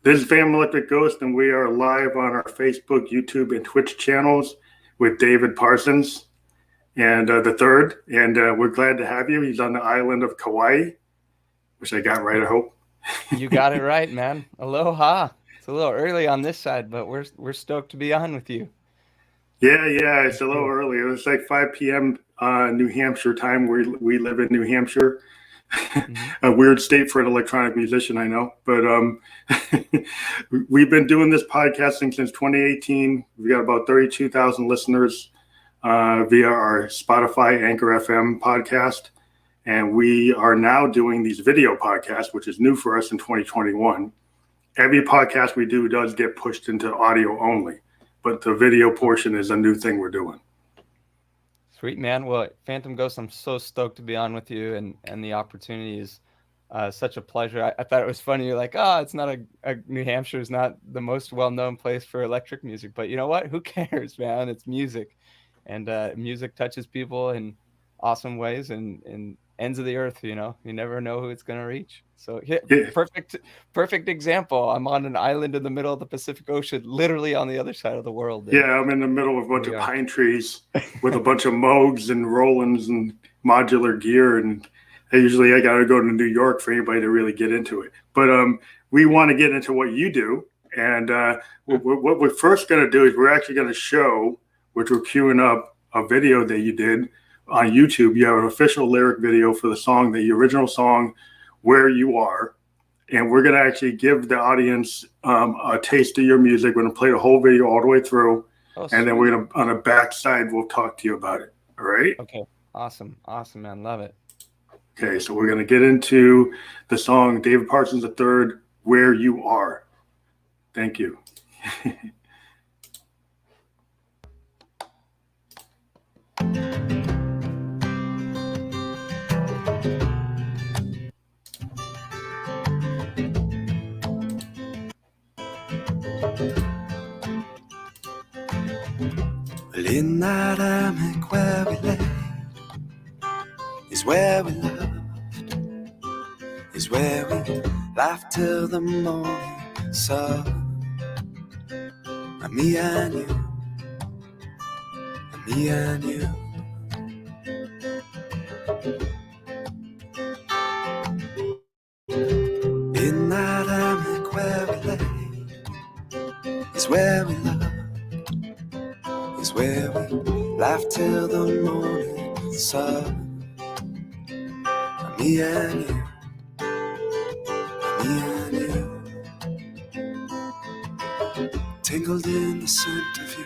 This is Family Electric Ghost, and we are live on our Facebook, YouTube, and Twitch channels with David Parsons and the third. And we're glad to have you. He's on the island of Kaua'i, which I got right, I hope. You got it right, man. Aloha. It's a little early on this side, but we're stoked to be on with you. Yeah, it's a little early. It's like 5 p.m. New Hampshire time. We live in New Hampshire. A weird state for an electronic musician, I know. But we've been doing this podcasting since 2018. We've got about 32,000 listeners via our Spotify Anchor FM podcast. And we are now doing these video podcasts, which is new for us in 2021. Every podcast we do does get pushed into audio only, but the video portion is a new thing we're doing. Sweet, man. Well, Phantom Ghost, I'm so stoked to be on with you, and the opportunity is such a pleasure. I thought it was funny. You're like, it's not New Hampshire is not the most well-known place for electric music, but you know what? Who cares, man? It's music, and music touches people in awesome ways and ends of the earth. You never know who it's going to reach. So perfect example. I'm on an island in the middle of the Pacific Ocean, literally on the other side of the world. Yeah, I'm in the middle of a bunch of pine trees with a bunch of Moogs and Rolands and modular gear. And usually I got to go to New York for anybody to really get into it. But we want to get into what you do. And what we're first going to do is we're actually going to show, which we're queuing up, a video that you did on YouTube. You have an official lyric video for the original song, Where You Are. And we're going to actually give the audience a taste of your music. We're going to play the whole video all the way through. And then we're going to, on the back side, we'll talk to you about it. All right? Okay. Awesome, man. Love it. Okay, so we're going to get into the song David Parsons III, Where You Are. Thank you. Well, in that hammock where we lay is where we loved, is where we laughed till the morning sun. And me and you, and me and you. In that hammock where we lay is where we loved, is where we laughed till the morning sun. And me and you, and me and you, tangled in the scent of you.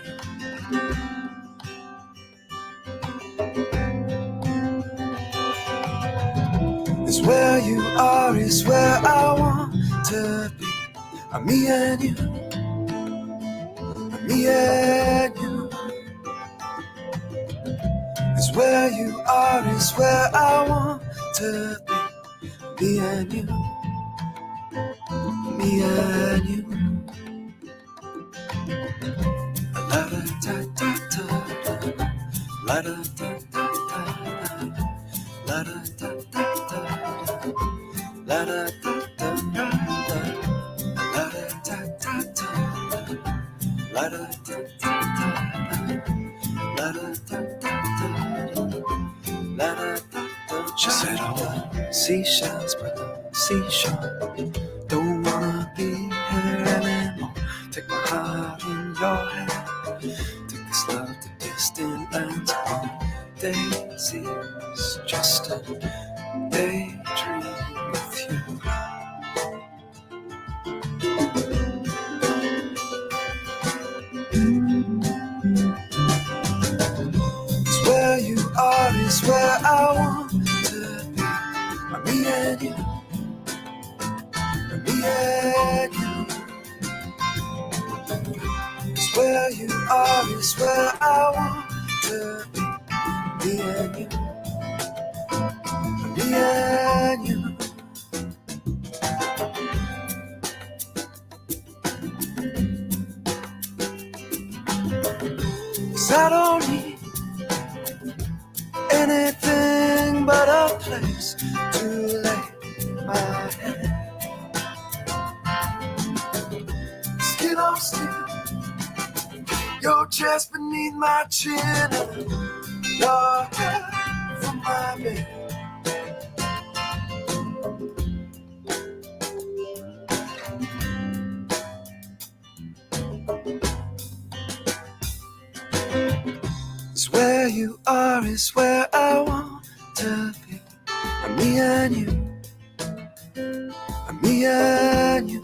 Is where you are, is where I want to be. And me and you, and me and you. Is where you are, is where I want to be. Me and you, me and you. La da da da da, la da da da da, la da da da da, la da da da da, la da da da da, la da da da, la da da da, la da da. She said, "Oh, seashells by the seashore, don't wanna be here anymore. Take my heart in your hand, take this love to distant lands. Daisies, just a daydream with you." It's where you are, is where I want to be. Me and you, me and you. It's where you are, is where I want to be. Me and you, me and you. Cause I don't need anything but a place to lay my head. still. Your chest beneath my chin, and your hair from my bed. It's where you are, is where I want to be. Me and you, me and you.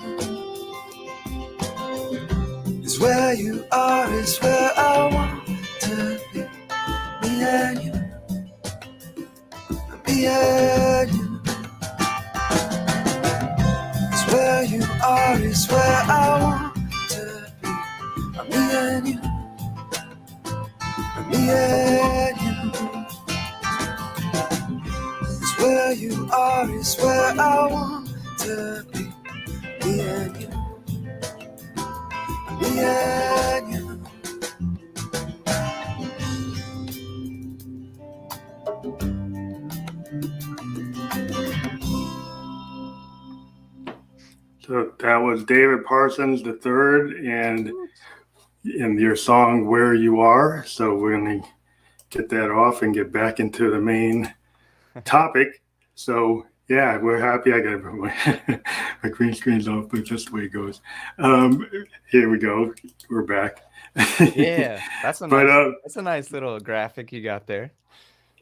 Is where you are, is where I want to be. Me and you, me and you. Is where you are, is where I want to be. Me and you, me and you. Is where you are, is where I want to be. Me and you, me and you. So that was David Parsons III and your song Where You Are. So we're going to get that off and get back into the main topic. So yeah, we're happy. I got my green screen's off, but that's the way it goes. Here we go. We're back. Yeah, that's a nice little graphic you got there.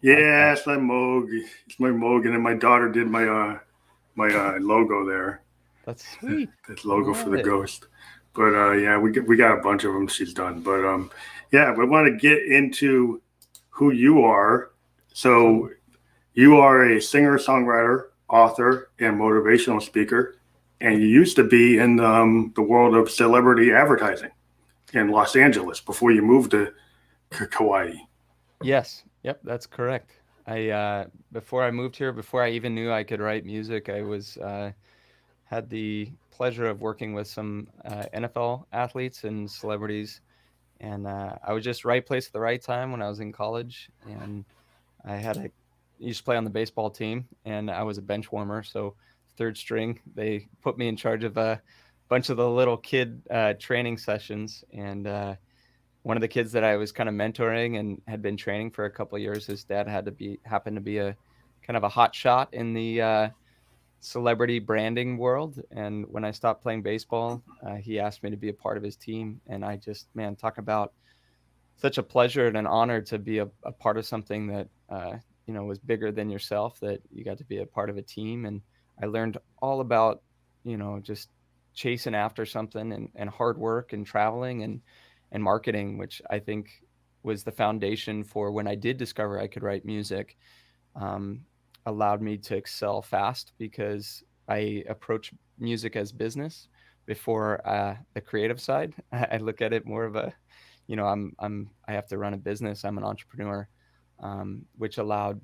Yeah, it's my Moog. It's my Moog, and then my daughter did my logo there. That's sweet. That logo for the ghost. But yeah, we got a bunch of them she's done. But yeah, we want to get into who you are. So you are a singer-songwriter, author, and motivational speaker, and you used to be in the world of celebrity advertising in Los Angeles before you moved to Kaua'i. Yes. Yep, that's correct. Before I moved here, before I even knew I could write music, I was had the pleasure of working with some NFL athletes and celebrities, and I was just right place at the right time when I was in college, and I used to play on the baseball team, and I was a bench warmer, so third string. They put me in charge of a bunch of the little kid training sessions, and one of the kids that I was kind of mentoring and had been training for a couple of years, his dad happened to be a kind of a hot shot in the celebrity branding world. And when I stopped playing baseball, he asked me to be a part of his team. And I just, man, talk about such a pleasure and an honor to be a part of something that, was bigger than yourself, that you got to be a part of a team. And I learned all about, just chasing after something and hard work and traveling and marketing, which I think was the foundation for when I did discover I could write music. Allowed me to excel fast because I approach music as business before the creative side. I look at it more of a, I have to run a business. I'm an entrepreneur, which allowed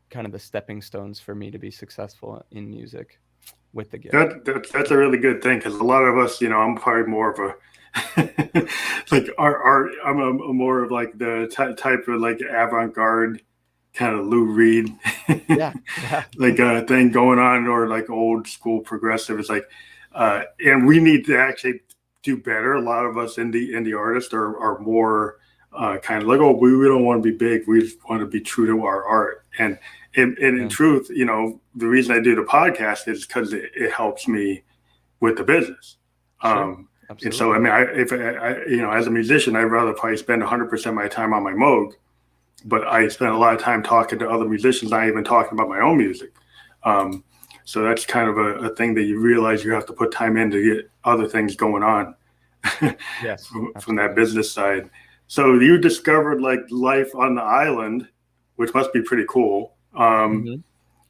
kind of the stepping stones for me to be successful in music with the gift. That's a really good thing, because a lot of us, I'm probably more of a like I'm a more of like the type of like avant-garde kind of Lou Reed yeah. like thing going on, or like old school progressive. It's like and we need to actually do better. A lot of us indie artists are more kind of like, oh, we don't want to be big, we just want to be true to our art. And in truth, the reason I do the podcast is because it helps me with the business. Sure. And so, I mean, if I as a musician, I'd rather probably spend 100% of my time on my Moog, but I spend a lot of time talking to other musicians, not even talking about my own music. So that's kind of a thing that you realize you have to put time in to get other things going on. Yes, from that business side. So you discovered like life on the island, which must be pretty cool. And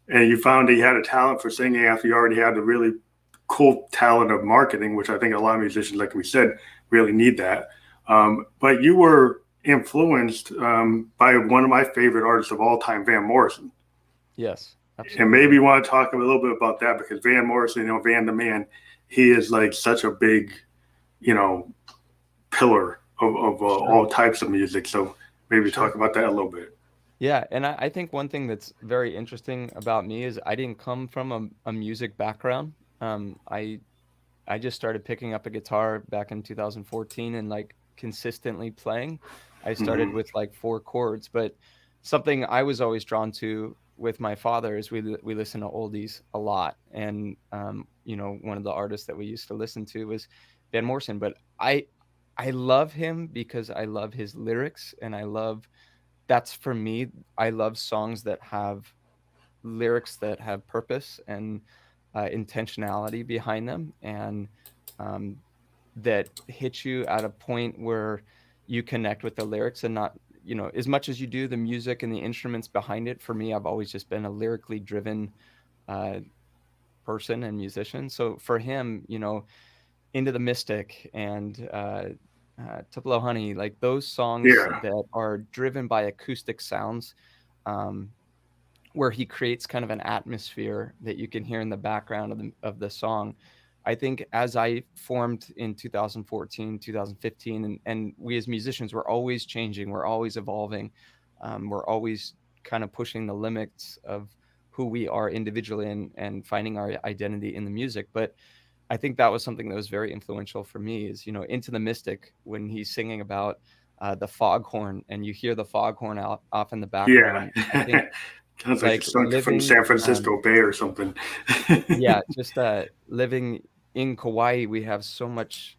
you found that you had a talent for singing after you already had the really cool talent of marketing, which I think a lot of musicians, like we said, really need that. But you were influenced by one of my favorite artists of all time, Van Morrison. Yes, absolutely. And maybe you want to talk a little bit about that, because Van Morrison, Van the Man, he is like such a big, pillar of all types of music. So maybe talk about that a little bit. Yeah, and I think one thing that's very interesting about me is I didn't come from a music background. I I just started picking up a guitar back in 2014 and like consistently playing. I started with like 4 chords, but something I was always drawn to with my father is we listen to oldies a lot. And you know, one of the artists that we used to listen to was Van Morrison, but I love him because I love his lyrics, and that's for me. I love songs that have lyrics that have purpose and intentionality behind them, and um, that hit you at a point where you connect with the lyrics and not, you know, as much as you do the music and the instruments behind it. For me, I've always just been a lyrically driven uh, person and musician. So for him, you know, Into the Mystic and Tupelo Honey, like those songs Yeah. that are driven by acoustic sounds, um, where he creates kind of an atmosphere that you can hear in the background of the song. I think as I formed in 2014, 2015, and we as musicians, we're always changing, we're always evolving, we're always kind of pushing the limits of who we are individually and finding our identity in the music. But I think that was something that was very influential for me is, you know, Into the Mystic, when he's singing about the foghorn and you hear the foghorn out off in the Yeah. background. I think Sounds like like it's from living, San Francisco Bay or something. yeah, just living in Kaua'i, we have so much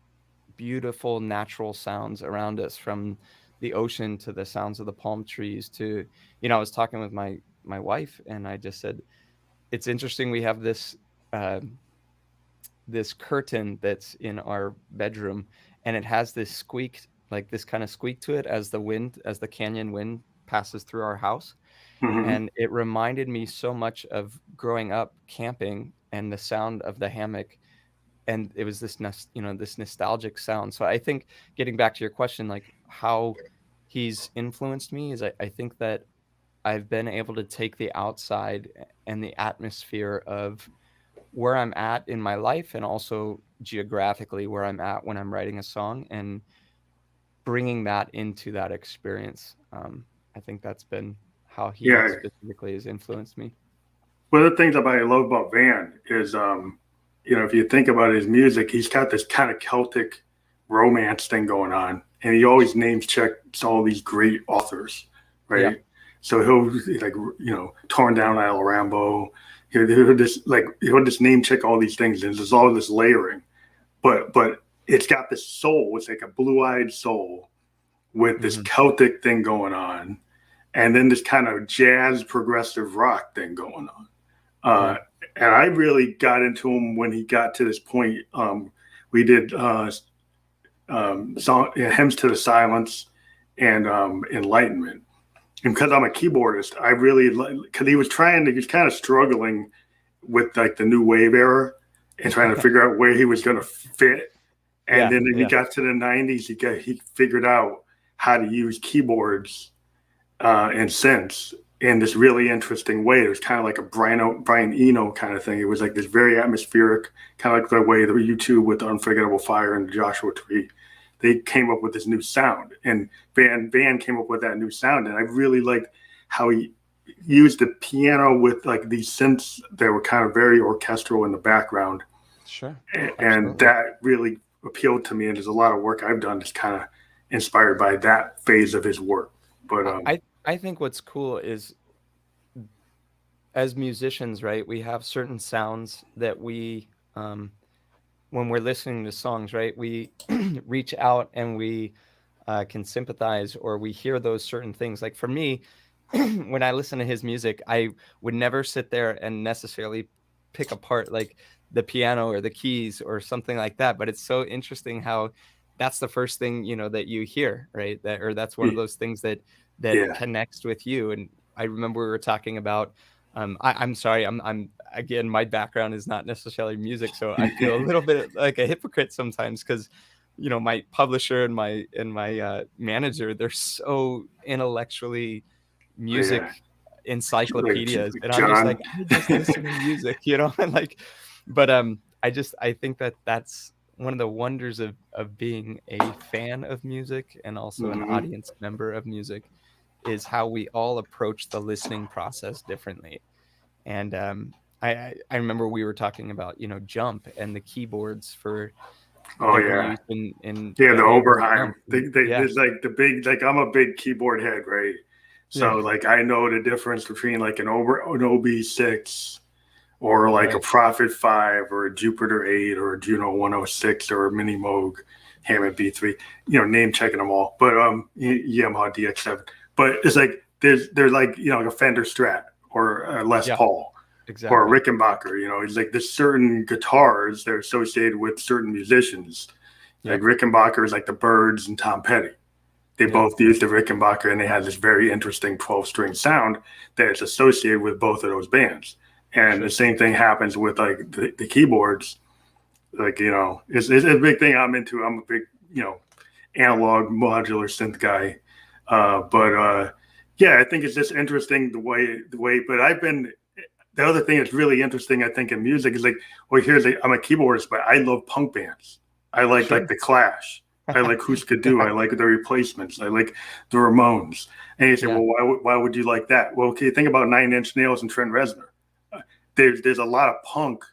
beautiful natural sounds around us, from the ocean to the sounds of the palm trees to, you know, I was talking with my wife and I just said, it's interesting. We have uh, this curtain that's in our bedroom, and it has this squeak, like this kind of squeak to it as the canyon wind passes through our house. Hmm. And it reminded me so much of growing up camping and the sound of the hammock. And it was you know, this nostalgic sound. So I think, getting back to your question, like how he's influenced me, is I think that I've been able to take the outside and the atmosphere of where I'm at in my life, and also geographically where I'm at when I'm writing a song, and bringing that into that experience. I think that's been how he Yeah. specifically has influenced me. One of the things I love about Van is, you know, if you think about his music, he's got this kind of Celtic romance thing going on, and he always names checks all these great authors, Yeah. right? So he'll like, you know, torn down Al Rambo. He'll just name check all these things, and there's all this layering, but it's got this soul. It's like a blue-eyed soul with this Hmm. Celtic thing going on, and then this kind of jazz progressive rock thing going on. Uh, Yeah. and I really got into him when he got to this point. We did hymns to the silence and enlightenment. And because I'm a keyboardist, I really because he was kind of struggling with like the new wave era and trying to figure out where he was going to fit. And Yeah. then when he Yeah. got to the '90s, he figured out how to use keyboards and synths in this really interesting way. It was kind of like a Brian Eno kind of thing. It was like this very atmospheric, kind of like the way the U2 with Unforgettable Fire and Joshua Tree. They came up with this new sound, and Van came up with that new sound. And I really liked how he used the piano with like these synths that were kind of very orchestral in the background, Sure. and Absolutely. that really appealed to me. And there's a lot of work I've done that's kind of inspired by that phase of his work. But I think what's cool is, as musicians, right, we have certain sounds that when we're listening to songs, right, we reach out and we can sympathize, or we hear those certain things. Like for me, when I listen to his music, I would never sit there and necessarily pick apart like the piano or the keys or something like that. But it's so interesting how that's the first thing, you know, that you hear, right? Or that's one of those things that yeah, connects with you. And I remember we were talking about, I'm sorry, I'm again, my background is not necessarily music, so I feel a little bit like a hypocrite sometimes, because you know, my publisher and my manager, they're so intellectually music yeah. Like encyclopedias, and I'm just like, John. I just listen to music, you know. And like, but I think that that's one of the wonders of being a fan of music and also an Hmm. audience member of music, is how we all approach the listening process differently. And I remember we were talking about, you know, Jump and the keyboards for Oh that were yeah. used in Yeah, the Batman Oberheim. Jump. There's like the big, like I'm a big keyboard head, right? So Yeah. like I know the difference between like an OB6 or like a Right. Prophet 5 or a Jupiter 8 or a Juno 106 or a Mini Moog Hammond B3, you know, name checking them all. But Yamaha DX7. But it's like there's like, you know, like a Fender Strat or a Les Yeah, Paul or a exactly. Rickenbacker, you know, it's like there's certain guitars that are associated with certain musicians. Like Yep. Rickenbacker is like the Byrds and Tom Petty. They Yep. both used the Rickenbacker, and they had this very interesting 12-string sound that is associated with both of those bands. And Sure. the same thing happens with like the keyboards. Like, you know, it's a big thing I'm into. I'm a big, you know, analog modular synth guy. Yeah, I think it's just interesting the way. But the other thing that's really interesting, I think, in music is like, well, I'm a keyboardist, but I love punk bands. I like Sure. the Clash. I like Husker Du. I like the Replacements. I like the Ramones. And you say, Yeah. well, why would you like that? Well, okay, think about Nine Inch Nails and Trent Reznor. There's a lot of punk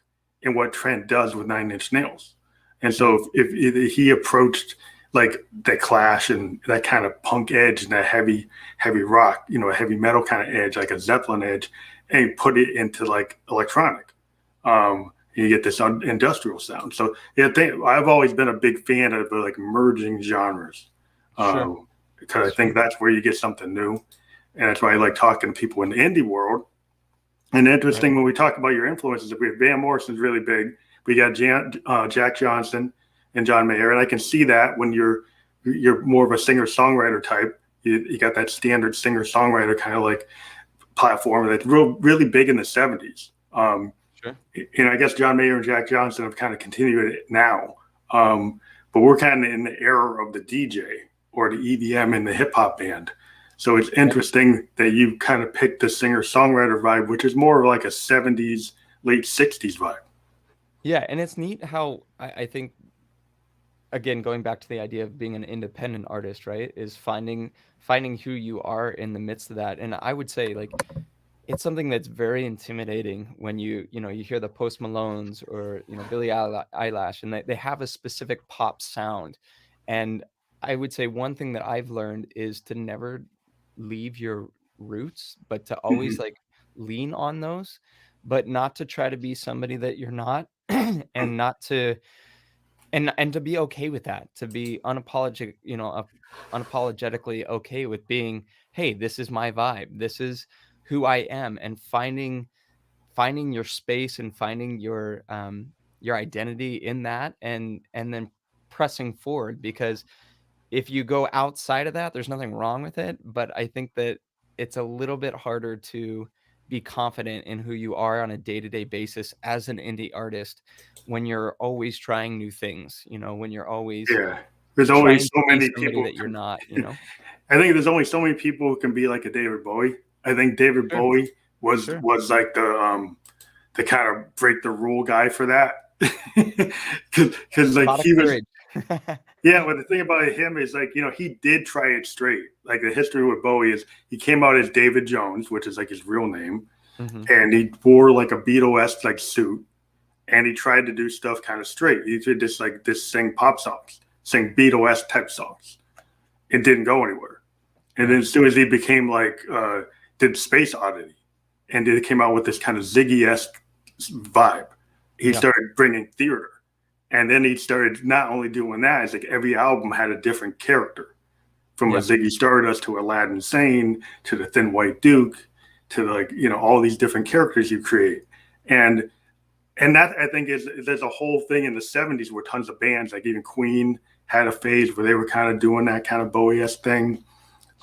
in what Trent does with Nine Inch Nails. And so if he approached like the Clash and that kind of punk edge and that heavy rock, you know, a heavy metal kind of edge, like a Zeppelin edge, and put it into like electronic, you get this industrial sound. So yeah, I've always been a big fan of like merging genres, Sure. because I think that's where you get something new, and that's why I like talking to people in the indie world. And interesting, Right. when we talk about your influences, we have Van Morrison's really big. We got Jack Johnson and John Mayer, and I can see that when you're more of a singer-songwriter type. You got that standard singer-songwriter kind of like platform that's really big in the 70s. Sure. And I guess John Mayer and Jack Johnson have kind of continued it now. But we're kind of in the era of the DJ or the EDM and the hip hop band. So it's interesting that you kind of picked the singer-songwriter vibe, which is more like a 70s, late 60s vibe. Yeah, and it's neat how I think, again, going back to the idea of being an independent artist, right, is finding who you are in the midst of that. And I would say, like, it's something that's very intimidating when you hear the Post Malones or, you know, Billie Eilish, and they have a specific pop sound. And I would say one thing that I've learned is to never leave your roots, but to always like lean on those, but not to try to be somebody that you're not, and not to and to be okay with that, to be unapologetically okay with being, hey, this is my vibe, this is who I am, and finding your space and finding your identity in that, and then pressing forward. Because if you go outside of that, there's nothing wrong with it, but I think that it's a little bit harder to be confident in who you are on a day-to-day basis as an indie artist when you're always trying new things, you know, when you're always Yeah. There's only trying so to be many somebody people. that you're not, you know? I think there's only so many people who can be like a David Bowie. I think David Sure. Bowie was Sure. like the kind of break the rule guy for that. Because A like lot of he was, courage. yeah. But the thing about him is like, you know, he did try it straight. Like the history with Bowie is he came out as David Jones, which is like his real name, and he wore like a Beatle-esque like suit, and he tried to do stuff kind of straight. He did just sing pop songs, sing Beatle-esque type songs. It didn't go anywhere. And then as soon as he became like did Space Oddity, and it came out with this kind of Ziggy-esque vibe, he started bringing theater. And then he started not only doing that, it's like every album had a different character, from a Ziggy Stardust to Aladdin Sane to the Thin White Duke to like, you know, all these different characters you create. And that I think there's a whole thing in the 70s where tons of bands, like even Queen had a phase where they were kind of doing that kind of Bowie-esque thing.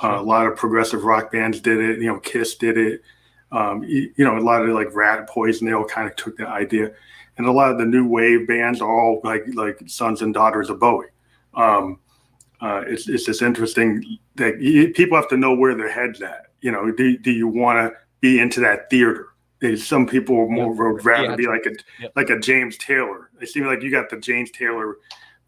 A lot of progressive rock bands did it. You know, Kiss did it. You know, a lot of like Rat, Poison, they all kind of took the idea. And a lot of the new wave bands are all like sons and daughters of Bowie. It's just interesting that people have to know where their head's at. You know, do you want to be into that theater? Some people would rather be like a James Taylor. It seems like you got the James Taylor,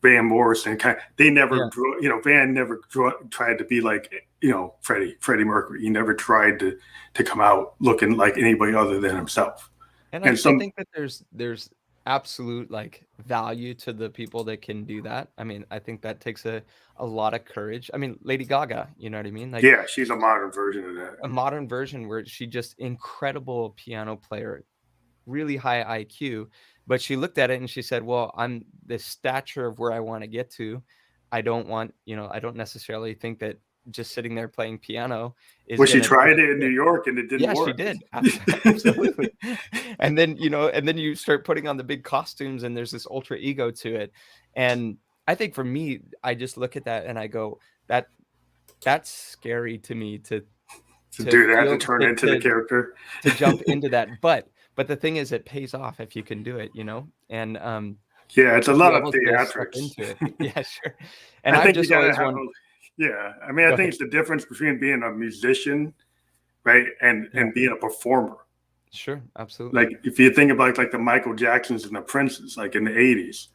Van Morrison kind. They never, you know, Van never tried to be like, you know, Freddie Mercury. He never tried to come out looking like anybody other than himself. And And I some, think that there's absolute like value to the people that can do that. I mean, I think that takes a lot of courage. I mean, Lady Gaga, you know what I mean? Like yeah, she's a modern version of that. a modern version where she just incredible piano player, really high IQ, but she looked at it and she said, "Well, I'm the stature of where I want to get to. I don't want, I don't necessarily think that just sitting there playing piano is Well, she gonna tried it in New York and it didn't Yeah, she work. did. Absolutely. And then, and then you start putting on the big costumes and there's this ultra ego to it. And I think for me, I just look at that and I go, that that's scary to me To to do that, to feel turn into the character. to jump into that. But the thing is it pays off if you can do it, And Yeah, it's a to be lot of able to step theatrics. into it. Yeah, sure. And I I've think you just gotta always have wanted. yeah. I mean, I Go think ahead. it's the difference between being a musician, right, and Yeah. being a performer. Sure, absolutely. Like if you think about like the Michael Jacksons and the Princes, like in the '80s,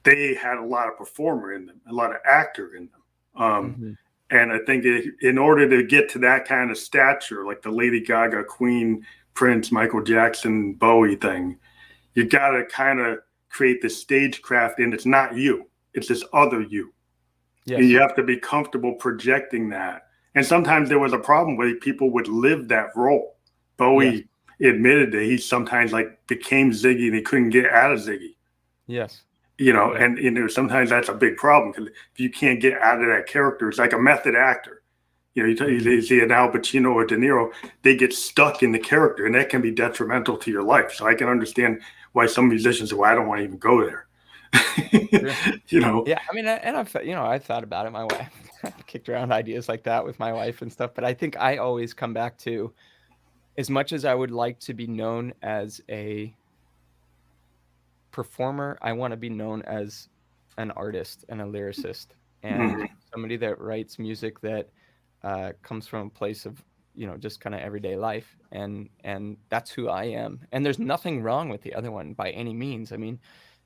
they had a lot of performer in them, a lot of actor in them. Mhm. And I think in order to get to that kind of stature, like the Lady Gaga, Queen, Prince, Michael Jackson, Bowie thing, you got to kind of create this stagecraft, and it's not you, it's this other you. And Yes. you have to be comfortable projecting that. And sometimes there was a problem where people would live that role. Yes. Bowie admitted that he sometimes like became Ziggy and he couldn't get out of Ziggy. Yes. Yeah. Yeah. And sometimes that's a big problem because if you can't get out of that character, it's like a method actor. You see an Al Pacino or De Niro, they get stuck in the character, and that can be detrimental to your life. So I can understand why some musicians say, "Well, I don't want to even go there." Sure. Yeah, I mean, and I've thought about it. My wife kicked around ideas like that with my wife and stuff, but I think I always come back to, as much as I would like to be known as a performer, I want to be known as an artist and a lyricist and Mhm. somebody that writes music that comes from a place of, just kind of everyday life, and that's who I am. And there's nothing wrong with the other one by any means. I mean,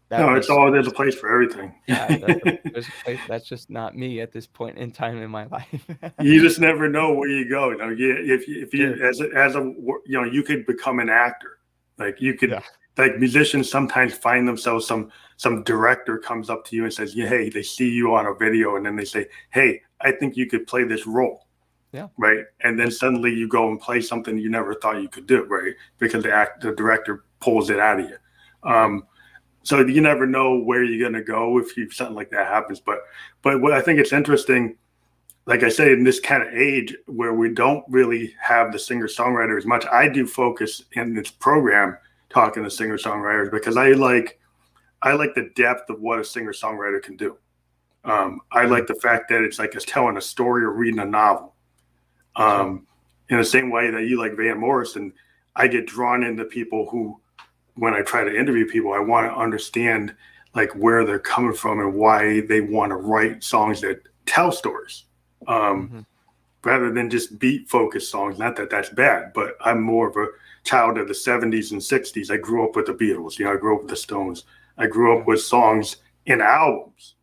that No, was there's a place for everything. yeah, there's a place that's just not me at this point in time in my life. You just never know where you go. If you Sure. as a you could become an actor. Like you could Yeah. like musicians sometimes find themselves some director comes up to you and says, "Yeah, hey," they see you on a video and then they say, "Hey, I think you could play this role." Yeah. Right. And then suddenly you go and play something you never thought you could do, right? Because the director pulls it out of you. So you never know where you're going to go if something like that happens. But what I think it's interesting, like I say, in this kind of age where we don't really have the singer-songwriter as much, I do focus in this program talking to singer-songwriters because I like the depth of what a singer-songwriter can do. I like the fact that it's like it's telling a story or reading a novel. In the same way that you like Van Morrison, I get drawn into people who, when I try to interview people, I want to understand like where they're coming from and why they want to write songs that tell stories, rather than just beat focused songs. Not that that's bad, but I'm more of a child of the 70s and 60s. I grew up with the Beatles. I grew up with the Stones. I grew up with songs in albums.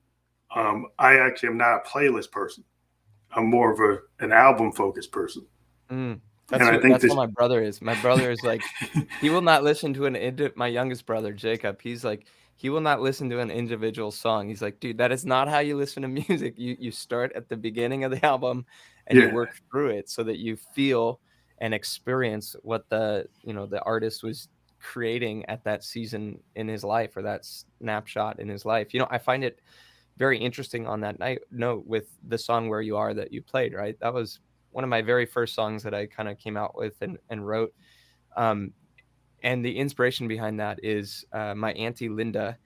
I actually am not a playlist person. I'm more of an album focused person. That's how my brother is. My brother is like, he will not listen to my youngest brother, Jacob. He's like, he will not listen to an individual song. He's like, dude, that is not how you listen to music. You start at the beginning of the album and you work through it so that you feel and experience what the artist was creating at that season in his life or that snapshot in his life. I find it very interesting on that note with the song Where You Are that you played, right? That was one of my very first songs that I kind of came out with and wrote. And the inspiration behind that is my auntie Linda.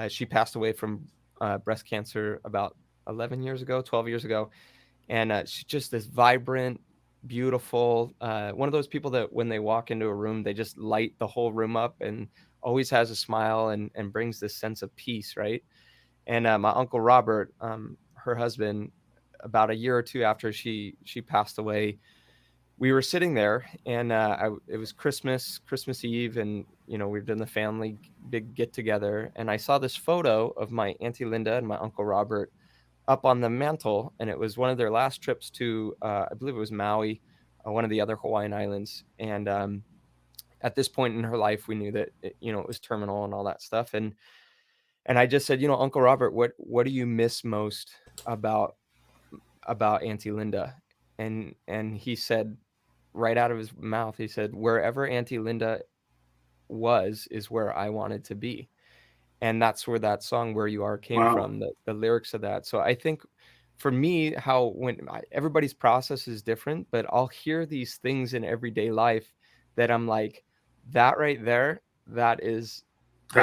She passed away from breast cancer about 12 years ago. And she's just this vibrant, beautiful, one of those people that when they walk into a room, they just light the whole room up and always has a smile and brings this sense of peace, right? And my Uncle Robert, her husband, about a year or two after she passed away, we were sitting there and it was Christmas Eve. And, we've done the family big get together. And I saw this photo of my Auntie Linda and my Uncle Robert up on the mantle. And it was one of their last trips to, I believe it was Maui, one of the other Hawaiian Islands. And at this point in her life, we knew that it was terminal and all that stuff. And I just said, Uncle Robert, what do you miss most about Auntie Linda? And he said, right out of his mouth, he said, wherever Auntie Linda is where I wanted to be. And that's where that song "Where You Are" came from, the lyrics of that. So I think for me, everybody's process is different, but I'll hear these things in everyday life that I'm like, that right there, that's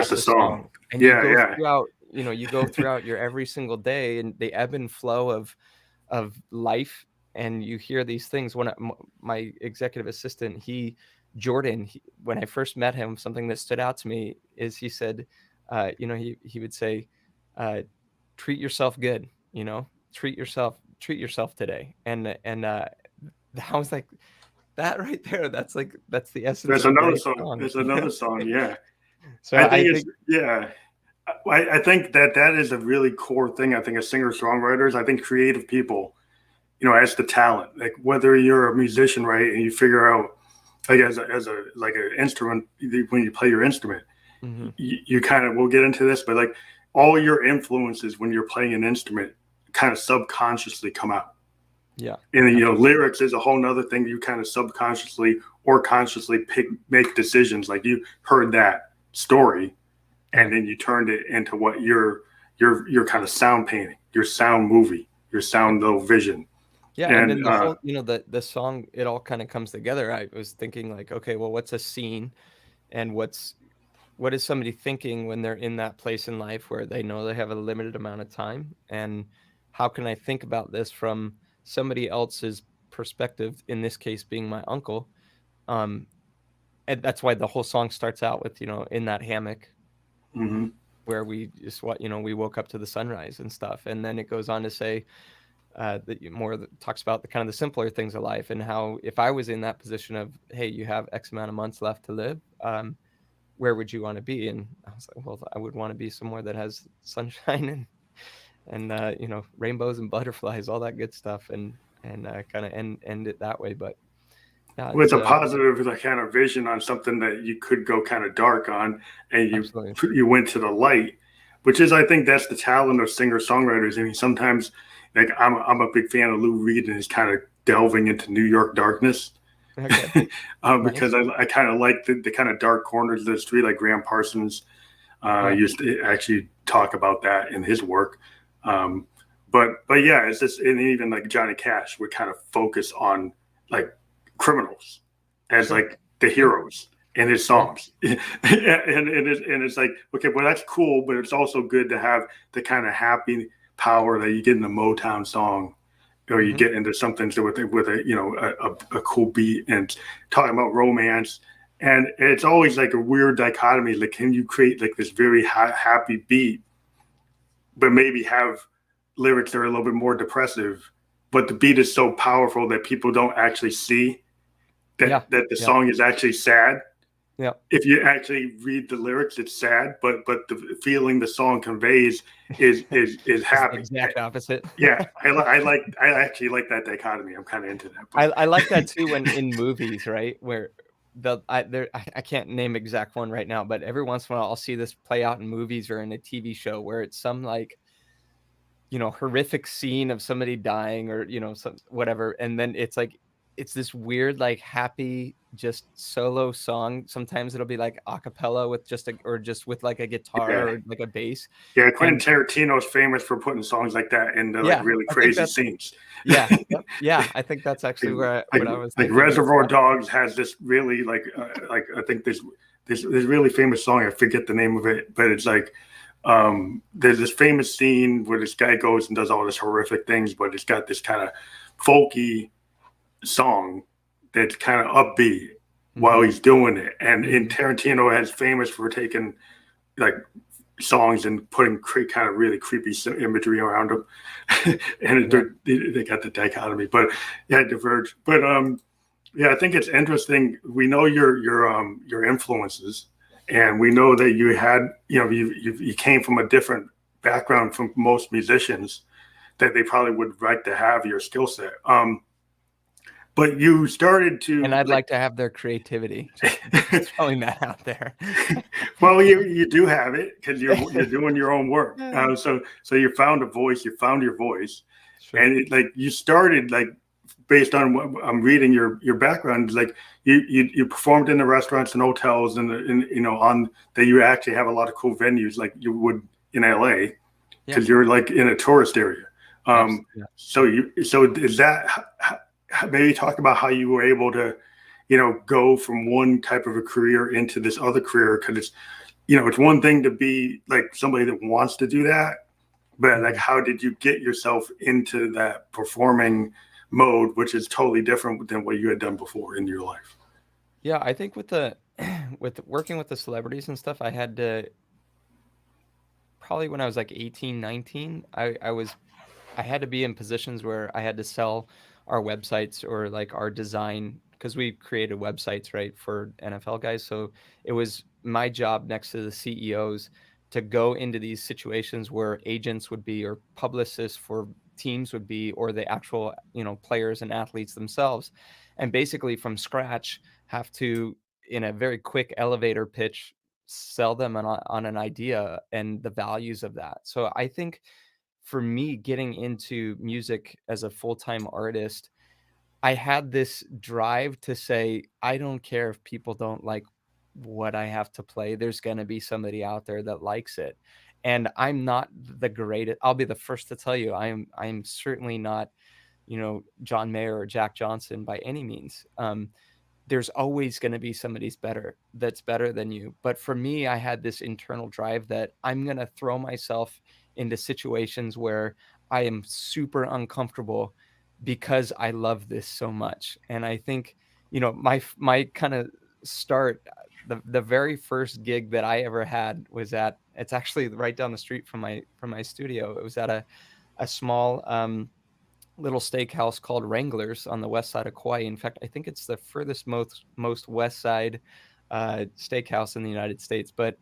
the song. And you go throughout, you go throughout your every single day, and the ebb and flow of life, and you hear these things. When my executive assistant, Jordan, when I first met him, something that stood out to me is he said, he would say, treat yourself good, treat yourself today. And I was like, that right there, that's the essence. That's another song. There's another song. Yeah. So I think that is a really core thing. I think as singer-songwriters, I think creative people, as the talent, like whether you're a musician, right, and you figure out, like as a like an instrument, when you play your instrument, you kind of, we'll get into this, but like all your influences when you're playing an instrument kind of subconsciously come out. Yeah. And lyrics is a whole nother thing. You kind of subconsciously or consciously make decisions. Like you heard that story, and then you turned it into what your kind of sound painting, your sound movie, your sound little vision. Yeah, and then the whole, the song, it all kind of comes together. I was thinking like, okay, well, what's a scene, and what is somebody thinking when they're in that place in life where they know they have a limited amount of time, and how can I think about this from somebody else's perspective? In this case, being my uncle, and that's why the whole song starts out with in that hammock, where we just we woke up to the sunrise and stuff, and then it goes on to say. Talks about the kind of the simpler things of life, and how if I was in that position of, hey, you have X amount of months left to live, where would you want to be? And I was like, well, I would want to be somewhere that has sunshine and rainbows and butterflies, all that good stuff, and kind of end it that way. But yeah, with a positive kind of vision on something that you could go kind of dark on, and you went to the light, which is, I think that's the talent of singer-songwriters. I mean, sometimes, like I'm a big fan of Lou Reed and his kind of delving into New York darkness. Okay. Because I kind of like the kind of dark corners of the street, like Graham Parsons used to actually talk about that in his work. But yeah, it's just, and even like Johnny Cash would kind of focus on like criminals as like the heroes in his songs. and it's like, okay, well, that's cool, but it's also good to have the kind of happy power that you get in a Motown song, or you get into something with a cool beat and talking about romance. And it's always like a weird dichotomy. Like, can you create like this very happy beat, but maybe have lyrics that are a little bit more depressive, but the beat is so powerful that people don't actually see that the song is actually sad. Yeah. If you actually read the lyrics, it's sad, but the feeling the song conveys is happy. Exact opposite. Yeah, I actually like that dichotomy. I'm kind of into that. I like that too when in movies, right? Where I can't name exact one right now, but every once in a while I'll see this play out in movies or in a TV show where it's some like, horrific scene of somebody dying or some whatever, and then it's like it's this weird like happy just solo song. Sometimes it'll be like a cappella with just with like a guitar or like a bass. Yeah, Quentin Tarantino's famous for putting songs like that into like really crazy scenes. Yeah, I think that's actually what I was like. Reservoir Dogs has this really like I think this really famous song. I forget the name of it, but it's like there's this famous scene where this guy goes and does all this horrific things, but it's got this kind of folky song that's kind of upbeat while he's doing it. And Tarantino is famous for taking like songs and putting kind of really creepy imagery around them. And they got the dichotomy, but yeah, diverge. But I think it's interesting. We know your influences, and we know that you had, you came from a different background from most musicians, that they probably would like to have your skill set. But you started to, and I'd like to have their creativity. Just throwing that out there. Well, you do have it because you're doing your own work. So you found a voice. You found your voice, Sure. and you started based on what I'm reading your background. Like you performed in the restaurants and hotels, and on that you actually have a lot of cool venues like you would in LA because you're in a tourist area. So is that maybe talk about how you were able to go from one type of a career into this other career, because it's one thing to be like somebody that wants to do that, but how did you get yourself into that performing mode, which is totally different than what you had done before in your life? Yeah, I think with working with the celebrities and stuff, I had to probably when I was like 18, 19, I had to be in positions where I had to sell our websites or like our design, because we created websites, right, for NFL guys. So it was my job next to the CEOs to go into these situations where agents would be, or publicists for teams would be, or the actual, players and athletes themselves. And basically from scratch have to, in a very quick elevator pitch, sell them on an idea and the values of that. So I think for me, getting into music as a full-time artist, I had this drive to say, I don't care if people don't like what I have to play. There's going to be somebody out there that likes it. And I'm not the greatest. I'll be the first to tell you, I'm certainly not, John Mayer or Jack Johnson by any means. There's always going to be that's better than you. But for me, I had this internal drive that I'm going to throw myself into situations where I am super uncomfortable because I love this so much. And I think, my kind of start, the very first gig that I ever had was it's actually right down the street from my studio. It was at a small, little steakhouse called Wranglers on the west side of Kaua'i. In fact, I think it's the furthest most west side steakhouse in the United States. But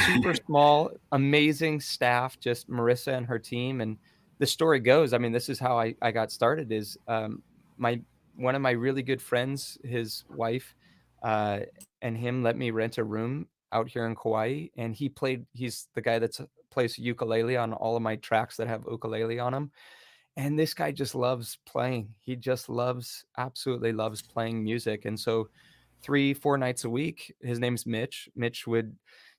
super small, amazing staff, just Marissa and her team. And the story goes, I mean, this is how I got started. Is one of my really good friends, his wife, and him let me rent a room out here in Kaua'i, and he's the guy that plays ukulele on all of my tracks that have ukulele on them. And this guy just loves playing. He just absolutely loves playing music. And so 3-4 nights a week, his name's Mitch. Mitch would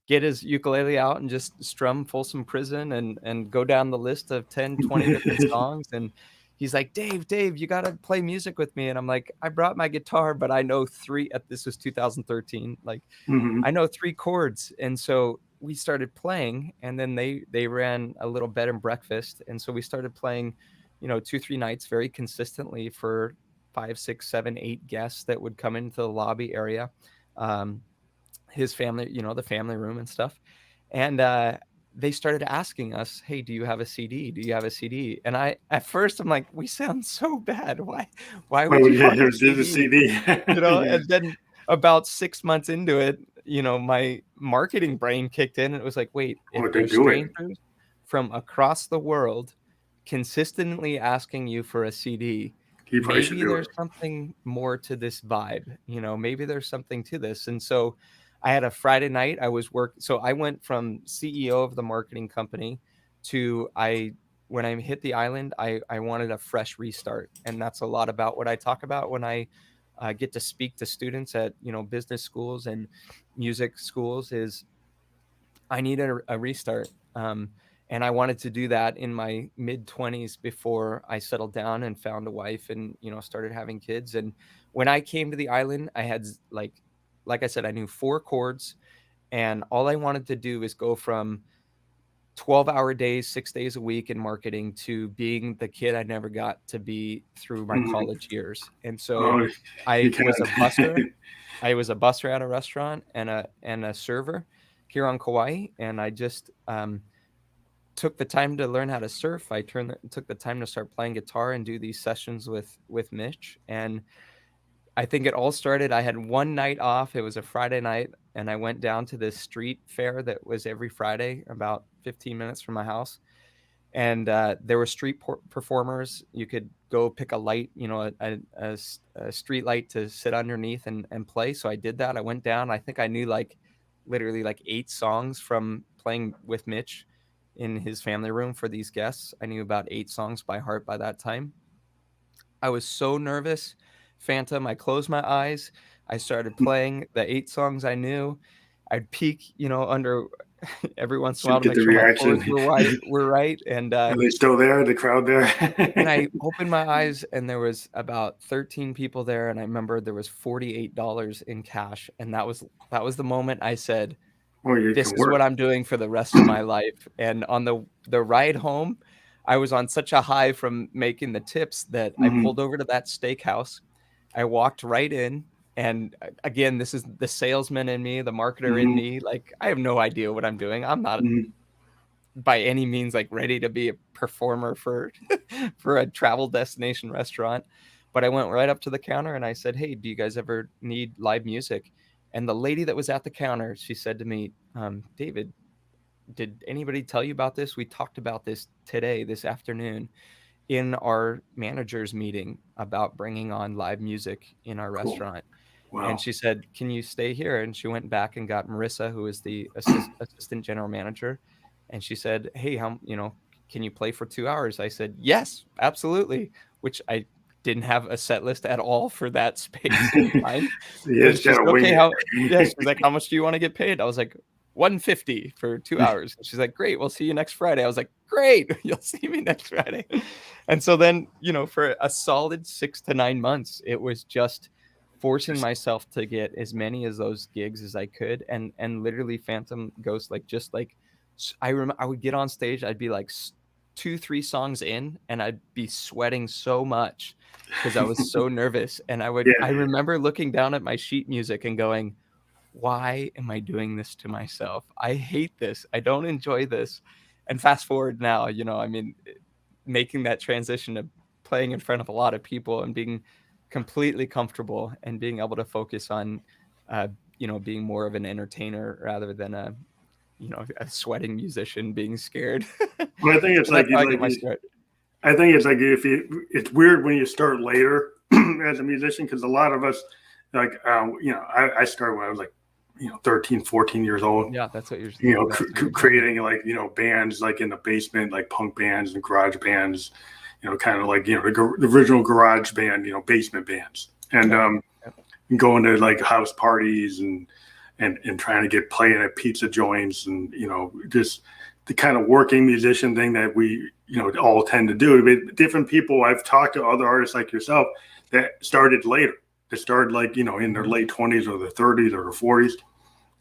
get his ukulele out and just strum Folsom Prison and go down the list of 10, 20 different songs. And he's like, Dave, you got to play music with me. And I'm like, I brought my guitar, but I know this was 2013. Like, I know 3 chords. And so we started playing, and then they ran a little bed and breakfast. And so we started playing 2-3 nights very consistently for 5, 6, 7, 8 guests that would come into the lobby area, his family, the family room and stuff. And they started asking us, hey, do you have a CD? Do you have a CD? And at first I'm like, we sound so bad. Why would you want a CD? And then about 6 months into it, my marketing brain kicked in, and it was like, wait, if there's strangers from across the world consistently asking you for a CD, maybe there's something more to this vibe. Maybe there's something to this. And so I had a Friday night. So I went from CEO of the marketing company to when I hit the island, I wanted a fresh restart. And that's a lot about what I talk about when I get to speak to students at, business schools and music schools. Is I needed a restart. And I wanted to do that in my mid-20s before I settled down and found a wife and, started having kids. And when I came to the island, I had, like I said, I knew 4 chords, and all I wanted to do is go from 12-hour days, 6 days a week in marketing to being the kid I never got to be through my college years. And so I was a busser. I was a busser at a restaurant and a server here on Kaua'i. And I just, took the time to learn how to surf. I took the time to start playing guitar and do these sessions with Mitch. And I think it all started, I had one night off. It was a Friday night, and I went down to this street fair that was every Friday, about 15 minutes from my house. And there were street performers. You could go pick a light, a street light to sit underneath and play. So I did that. I went down. I think I knew literally 8 songs from playing with Mitch in his family room for these guests. I knew about 8 songs by heart by that time. I was so nervous, Phantom. I closed my eyes. I started playing the 8 songs I knew. I'd peek, under every once in a while to make sure my chords were right. And are they still there? The crowd there? And I opened my eyes, and there was about 13 people there. And I remember there was $48 in cash. And that was the moment I said, this is what I'm doing for the rest of my life. And on the ride home, I was on such a high from making the tips that I pulled over to that steakhouse. I walked right in. And again, this is the salesman in me, the marketer in me. I have no idea what I'm doing. I'm not by any means ready to be a performer for a travel destination restaurant. But I went right up to the counter and I said, hey, do you guys ever need live music? And the lady that was at the counter, she said to me, David, did anybody tell you about this? We talked about this this afternoon in our managers meeting about bringing on live music in our restaurant. Wow. And she said, can you stay here? And she went back and got Marissa, who is the assistant general manager. And she said, hey, can you play for 2 hours? I said, yes, absolutely. Which I didn't have a set list at all for that space and time. She's like, how much do you want to get paid? I was like, $150 for 2 hours. And she's like, great, we'll see you next Friday. I was like, great, you'll see me next Friday. And so then, for a solid 6 to 9 months, it was just forcing myself to get as many of those gigs as I could. And literally Phantom Ghost, I remember I would get on stage, I'd be 2-3 songs in, and I'd be sweating so much because I was so nervous. And I remember looking down at my sheet music and going, why am I doing this to myself? I hate this. I don't enjoy this. And fast forward now, making that transition to playing in front of a lot of people and being completely comfortable and being able to focus on, being more of an entertainer rather than a sweating musician being scared. Well, I think it's it's weird when you start later as a musician, because a lot of us, I started when I was 13, 14 years old. Yeah, that's what you're creating bands in the basement, punk bands and garage bands, kind of the original garage band, basement bands, and going to house parties and trying to get playing at pizza joints, and just the kind of working musician thing that we all tend to do. But different people, I've talked to other artists like yourself that started later. They started in their late 20s or their 30s or their 40s.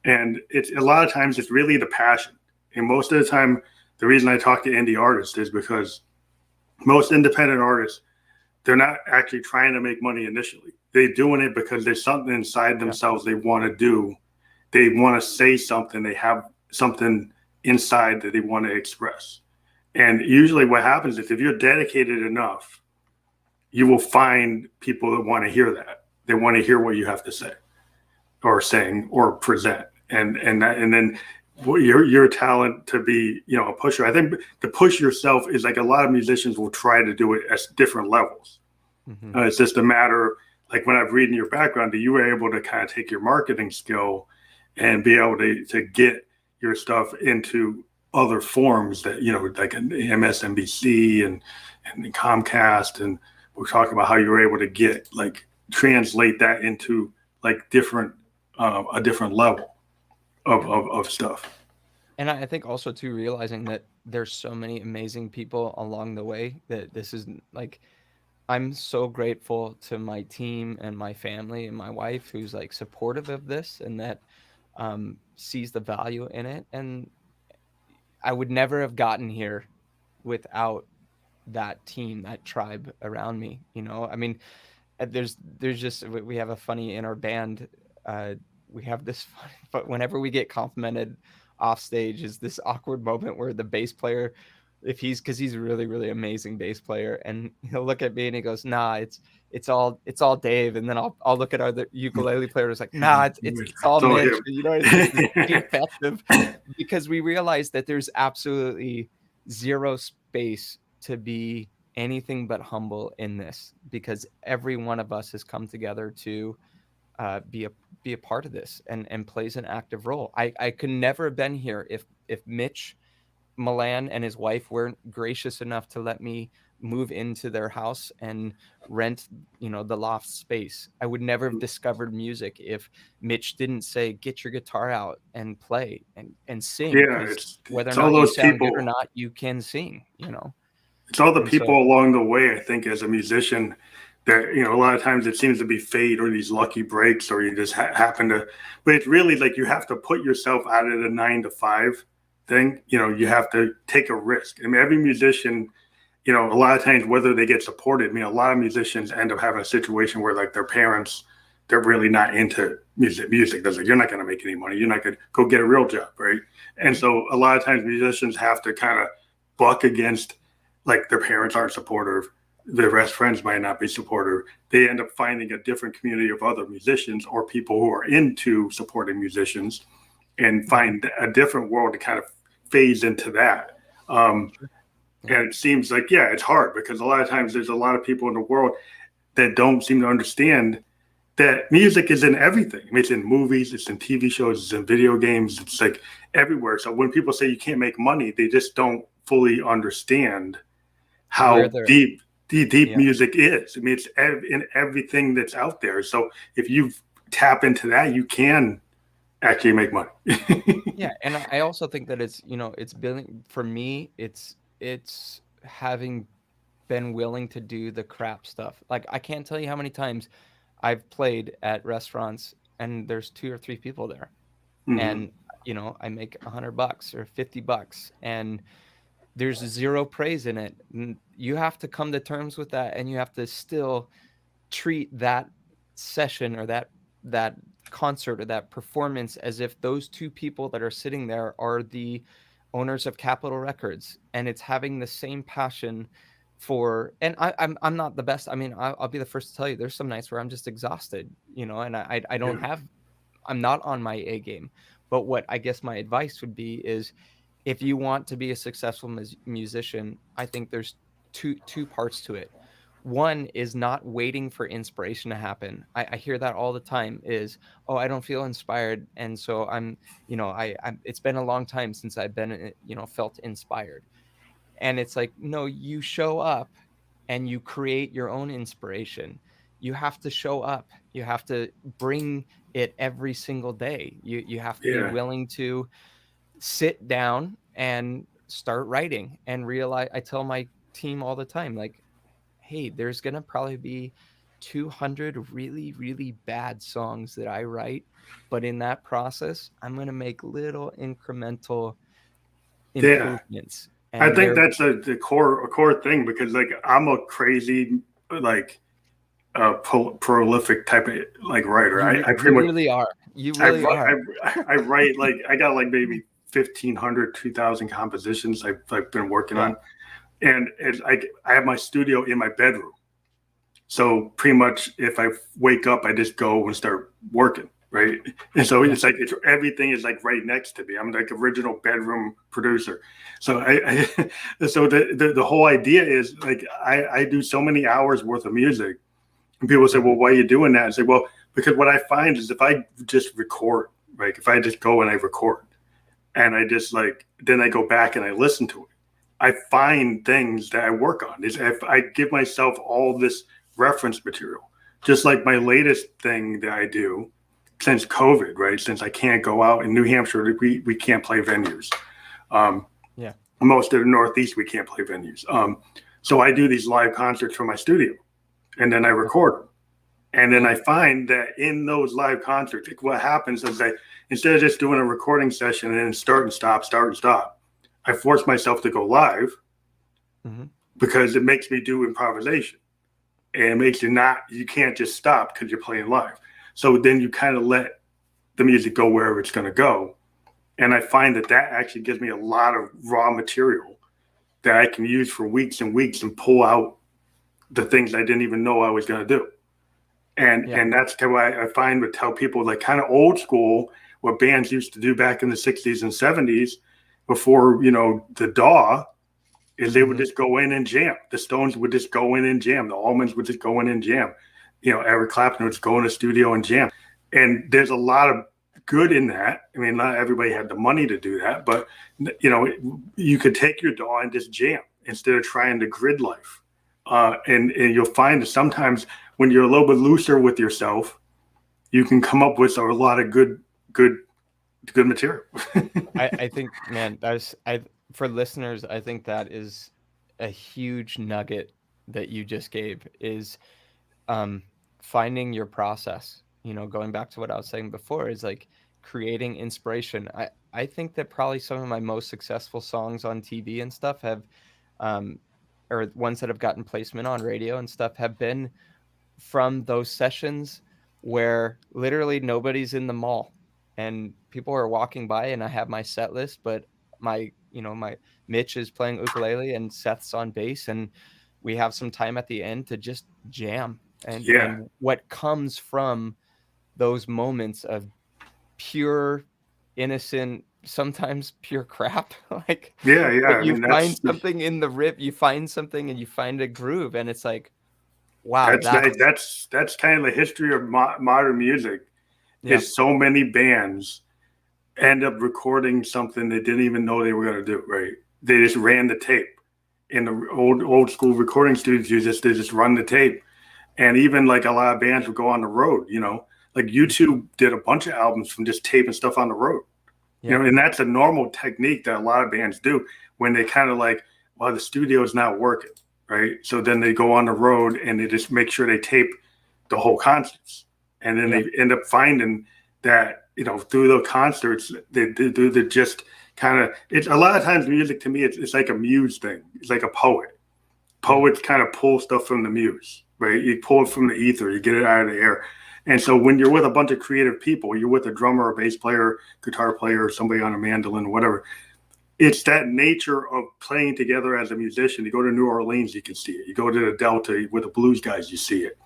And it's a lot of times it's really the passion. And most of the time, the reason I talk to indie artists is because most independent artists, they're not actually trying to make money initially. They're doing it because there's something inside themselves they want to do. They want to say something. They have something inside that they want to express. And usually what happens is if you're dedicated enough, you will find people that want to hear that. They want to hear what you have to say or sing or present. And then your talent to be, a pusher. I think to push yourself is a lot of musicians will try to do it at different levels. Mm-hmm. It's just a matter, when I've read in your background, that you were able to kind of take your marketing skill and be able to get your stuff into other forms that, MSNBC and Comcast. And we're talking about how you were able to get, translate that into different, a different level of stuff. And I think also too, realizing that there's so many amazing people along the way that this is I'm so grateful to my team and my family and my wife who's supportive of this and that sees the value in it. And I would never have gotten here without that team, that tribe around me. There's just, we have a funny in our band. We have this funny, but whenever we get complimented off stage is this awkward moment where the bass player, because he's a really, really amazing bass player, and he'll look at me and he goes, nah, it's all Dave. And then I'll look at our ukulele player who's like, nah, it's all Mitch. It's effective because we realize that there's absolutely zero space to be anything but humble in this, because every one of us has come together to be a part of this and plays an active role. I could never have been here if Mitch Milan and his wife weren't gracious enough to let me move into their house and rent, the loft space. I would never have discovered music if Mitch didn't say, get your guitar out and play and sing. Yeah, Whether or it's all not you those sound people, good or not, you can sing, It's all the And people so, along the way, I think, as a musician that, a lot of times it seems to be fate or these lucky breaks, or you just happen to, but it's really like you have to put yourself out of the 9 to 5 thing. You have to take a risk. I mean, every musician, a lot of times, whether they get supported, a lot of musicians end up having a situation where like their parents, they're really not into music. They're like, you're not going to make any money. You're not going to go get a real job. Right. And so a lot of times musicians have to kind of buck against, like, their parents aren't supportive. Their best friends might not be supportive. They end up finding a different community of other musicians or people who are into supporting musicians and find a different world to kind of phase into that. And it seems like, it's hard because a lot of times there's a lot of people in the world that don't seem to understand that music is in everything. I mean, it's in movies, it's in TV shows, it's in video games, it's like everywhere. So when people say you can't make money, they just don't fully understand how deep music is. I mean, it's in everything that's out there. So if you tap into that, you can actually make money. Yeah, and I also think that it's it's building for me. It's having been willing to do the crap stuff. Like, I can't tell you how many times I've played at restaurants and there's 2 or 3 people there, and I make $100 or $50, and there's zero praise in it. You have to come to terms with that, and you have to still treat that session or that concert or that performance as if those 2 people that are sitting there are the owners of Capitol Records, and it's having the same passion for. And I'm not the best. I mean, I'll be the first to tell you, there's some nights where I'm just exhausted, and I don't have. I'm not on my A game. But what I guess my advice would be is, if you want to be a successful musician, I think there's two parts to it. One is not waiting for inspiration to happen. I hear that all the time is, oh, I don't feel inspired. And so I'm it's been a long time since I've been, felt inspired. And it's like, no, you show up and you create your own inspiration. You have to show up. You have to bring it every single day. You have to be willing to sit down and start writing and realize. I tell my team all the time, like, hey, there's going to probably be 200 really, really bad songs that I write. But in that process, I'm going to make little incremental improvements. And I think that's a core thing, because like I'm a crazy, like, prolific type of like writer. I pretty much really are. You really are. I write, like, I got like maybe 1,500, 2,000 compositions I've been working on. And it's like I have my studio in my bedroom. So pretty much if I wake up, I just go and start working, right? And so it's like everything is like right next to me. I'm like original bedroom producer. So so the whole idea is like I do so many hours worth of music. And people say, well, why are you doing that? I say, well, because what I find is if I just record, right? If I just go and I record and I just then I go back and I listen to it, I find things that I work on. If I give myself all this reference material, just like my latest thing that I do since COVID, right? Since I can't go out in New Hampshire, we can't play venues. Most of the Northeast, we can't play venues. So I do these live concerts from my studio, and then I record them. And then I find that in those live concerts, what happens is instead of just doing a recording session and then start and stop, I force myself to go live because it makes me do improvisation, and it makes you can't just stop because you're playing live. So then you kind of let the music go wherever it's going to go. And I find that actually gives me a lot of raw material that I can use for weeks and weeks and pull out the things I didn't even know I was going to do. And that's why I find would tell people, like, kind of old school, what bands used to do back in the 60s and 70s before, the DAW, is they would just go in and jam. The Stones would just go in and jam. The Allmans would just go in and jam. Eric Clapton would just go in the studio and jam. And there's a lot of good in that. I mean, not everybody had the money to do that, but you could take your DAW and just jam instead of trying to grid life. And you'll find that sometimes when you're a little bit looser with yourself, you can come up with a lot of good material. I think, man, for listeners, I think that is a huge nugget that you just gave, is finding your process. Going back to what I was saying before, is like creating inspiration. I think that probably some of my most successful songs on TV and stuff have, or ones that have gotten placement on radio and stuff, have been from those sessions where literally nobody's in the mall and people are walking by and I have my set list, but my Mitch is playing ukulele and Seth's on bass, and we have some time at the end to just jam. And what comes from those moments of pure, innocent, sometimes pure crap. You find something in the riff, you find something and you find a groove, and it's like, wow. That's kind of the history of modern music. Yeah. Is so many bands end up recording something they didn't even know they were going to do. Right? They just ran the tape in the old school recording studios. They just run the tape, and even like a lot of bands would go on the road. Like YouTube did a bunch of albums from just taping stuff on the road. Yeah. And that's a normal technique that a lot of bands do when they kind of like, well, the studio's not working, right? So then they go on the road and they just make sure they tape the whole concerts. And then they end up finding that, through the concerts, they just kind of, it's a lot of times music to me, it's like a muse thing. It's like a poet. Poets kind of pull stuff from the muse, right? You pull it from the ether, you get it out of the air. And so when you're with a bunch of creative people, you're with a drummer, a bass player, guitar player, somebody on a mandolin, whatever. It's that nature of playing together as a musician. You go to New Orleans, you can see it. You go to the Delta with the blues guys, you see it.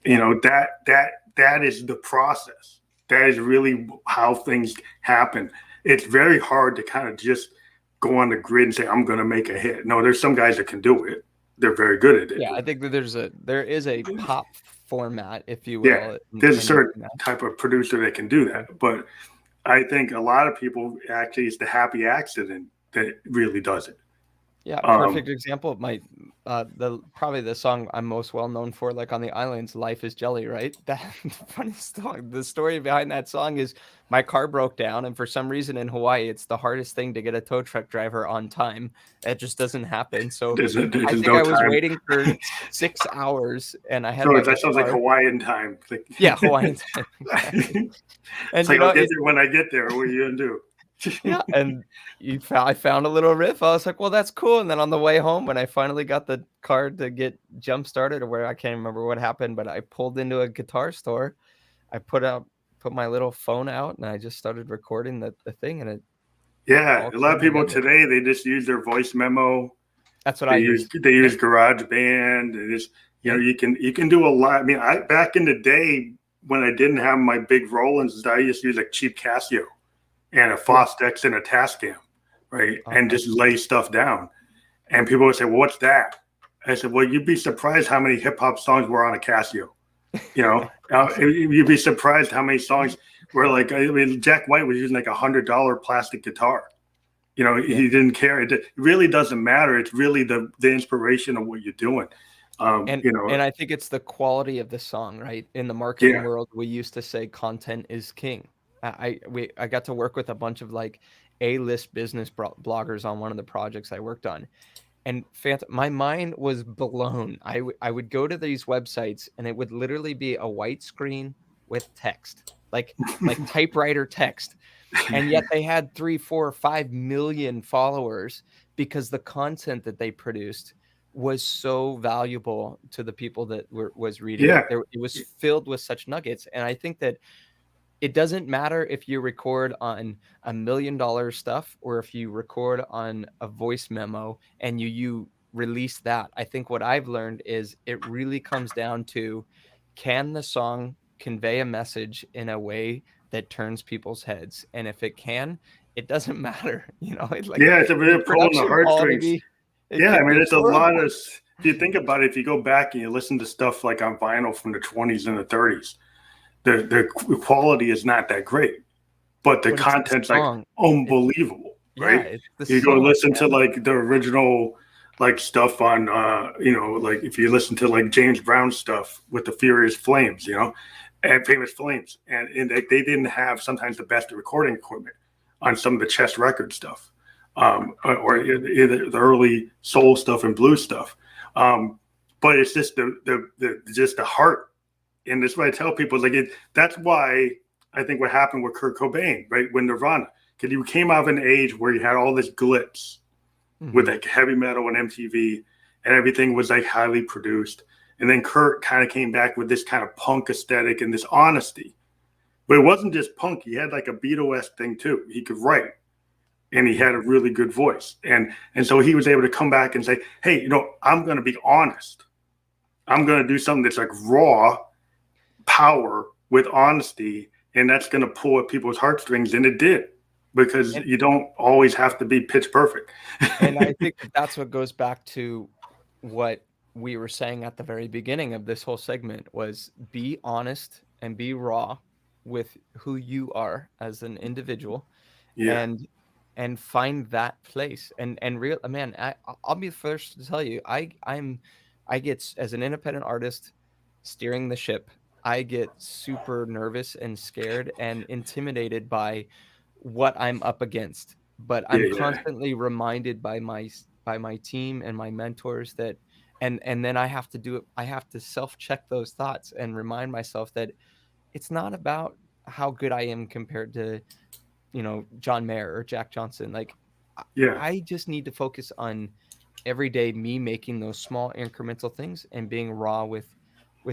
That is the process. That is really how things happen. It's very hard to kind of just go on the grid and say, I'm going to make a hit. No, there's some guys that can do it. They're very good at it. Yeah, I think that there is a pop format, if you will. Yeah, there's a certain type of producer that can do that. But I think a lot of people, actually, it's the happy accident that really does it. Yeah, perfect example of probably the song I'm most well known for, like on the islands, "Life Is Jelly," right? That funny story. The story behind that song is my car broke down, and for some reason in Hawaii, it's the hardest thing to get a tow truck driver on time. It just doesn't happen. So I think I was waiting for 6 hours, and I had that sounds like Hawaiian time. Yeah, Hawaiian time. Exactly. And it's like, I'll get there when I get there. What are you gonna do? Yeah, and I found a little riff. I was like, well, that's cool. And then on the way home, when I finally got the car to get jump started, or where I can't remember what happened, but I pulled into a guitar store. I put my little phone out, and I just started recording the thing. And a lot of people today, they just use their voice memo. That's what I use. They use GarageBand. And it's, you can do a lot. I mean, back in the day when I didn't have my big Rolands, I used to use like cheap Casio and a Fostex and a Tascam, right? And just lay stuff down. And people would say, well, what's that? I said, well, you'd be surprised how many hip hop songs were on a Casio. You'd be surprised how many songs were like, Jack White was using like $100 plastic guitar. He didn't care. It really doesn't matter. It's really the inspiration of what you're doing. And I think it's the quality of the song, right? In the marketing world, we used to say content is king. I got to work with a bunch of like A-list business bloggers on one of the projects I worked on, and my mind was blown. I would go to these websites, and it would literally be a white screen with text, like typewriter text, and yet they had 3, 4, 5 million followers because the content that they produced was so valuable to the people that was reading. Yeah. It was filled with such nuggets, and I think that it doesn't matter if you record on $1 million stuff or if you record on a voice memo and you release that. I think what I've learned is it really comes down to, can the song convey a message in a way that turns people's heads? And if it can, it doesn't matter. It's a really pulling the heartstrings. Yeah, I could mean, be it's a horrible. lot of. If you think about it, if you go back and you listen to stuff like on vinyl from the 20s and the 30s, the quality is not that great, but the But it's the content's like song. unbelievable, Yeah, right? it's the You go song, listen to man. like the original like stuff on like if you listen to like James Brown stuff with the Furious Flames, and Famous Flames, and they didn't have sometimes the best recording equipment on some of the Chess Record stuff, or either the early soul stuff and blues stuff. But it's just the heart, and that's what I tell people. Like that's why I think what happened with Kurt Cobain, right, when Nirvana, because you came out of an age where you had all this glitz with like heavy metal and MTV, and everything was like highly produced. And then Kurt kind of came back with this kind of punk aesthetic and this honesty. But it wasn't just punk. He had like a Beatle-esque thing too. He could write, and he had a really good voice. And so he was able to come back and say, hey, I'm going to be honest. I'm going to do something that's like raw power with honesty, and that's going to pull at people's heartstrings. And it did, because you don't always have to be pitch perfect. And I think that's what goes back to what we were saying at the very beginning of this whole segment was be honest and be raw with who you are as an individual. Yeah. And find that place and real, man, I'll be the first to tell you, I get, as an independent artist steering the ship, I get super nervous and scared and intimidated by what I'm up against. But I'm constantly reminded by my team and my mentors that, and then I have to do it. I have to self-check those thoughts and remind myself that it's not about how good I am compared to, John Mayer or Jack Johnson. Like, I just need to focus on every day me making those small incremental things and being raw with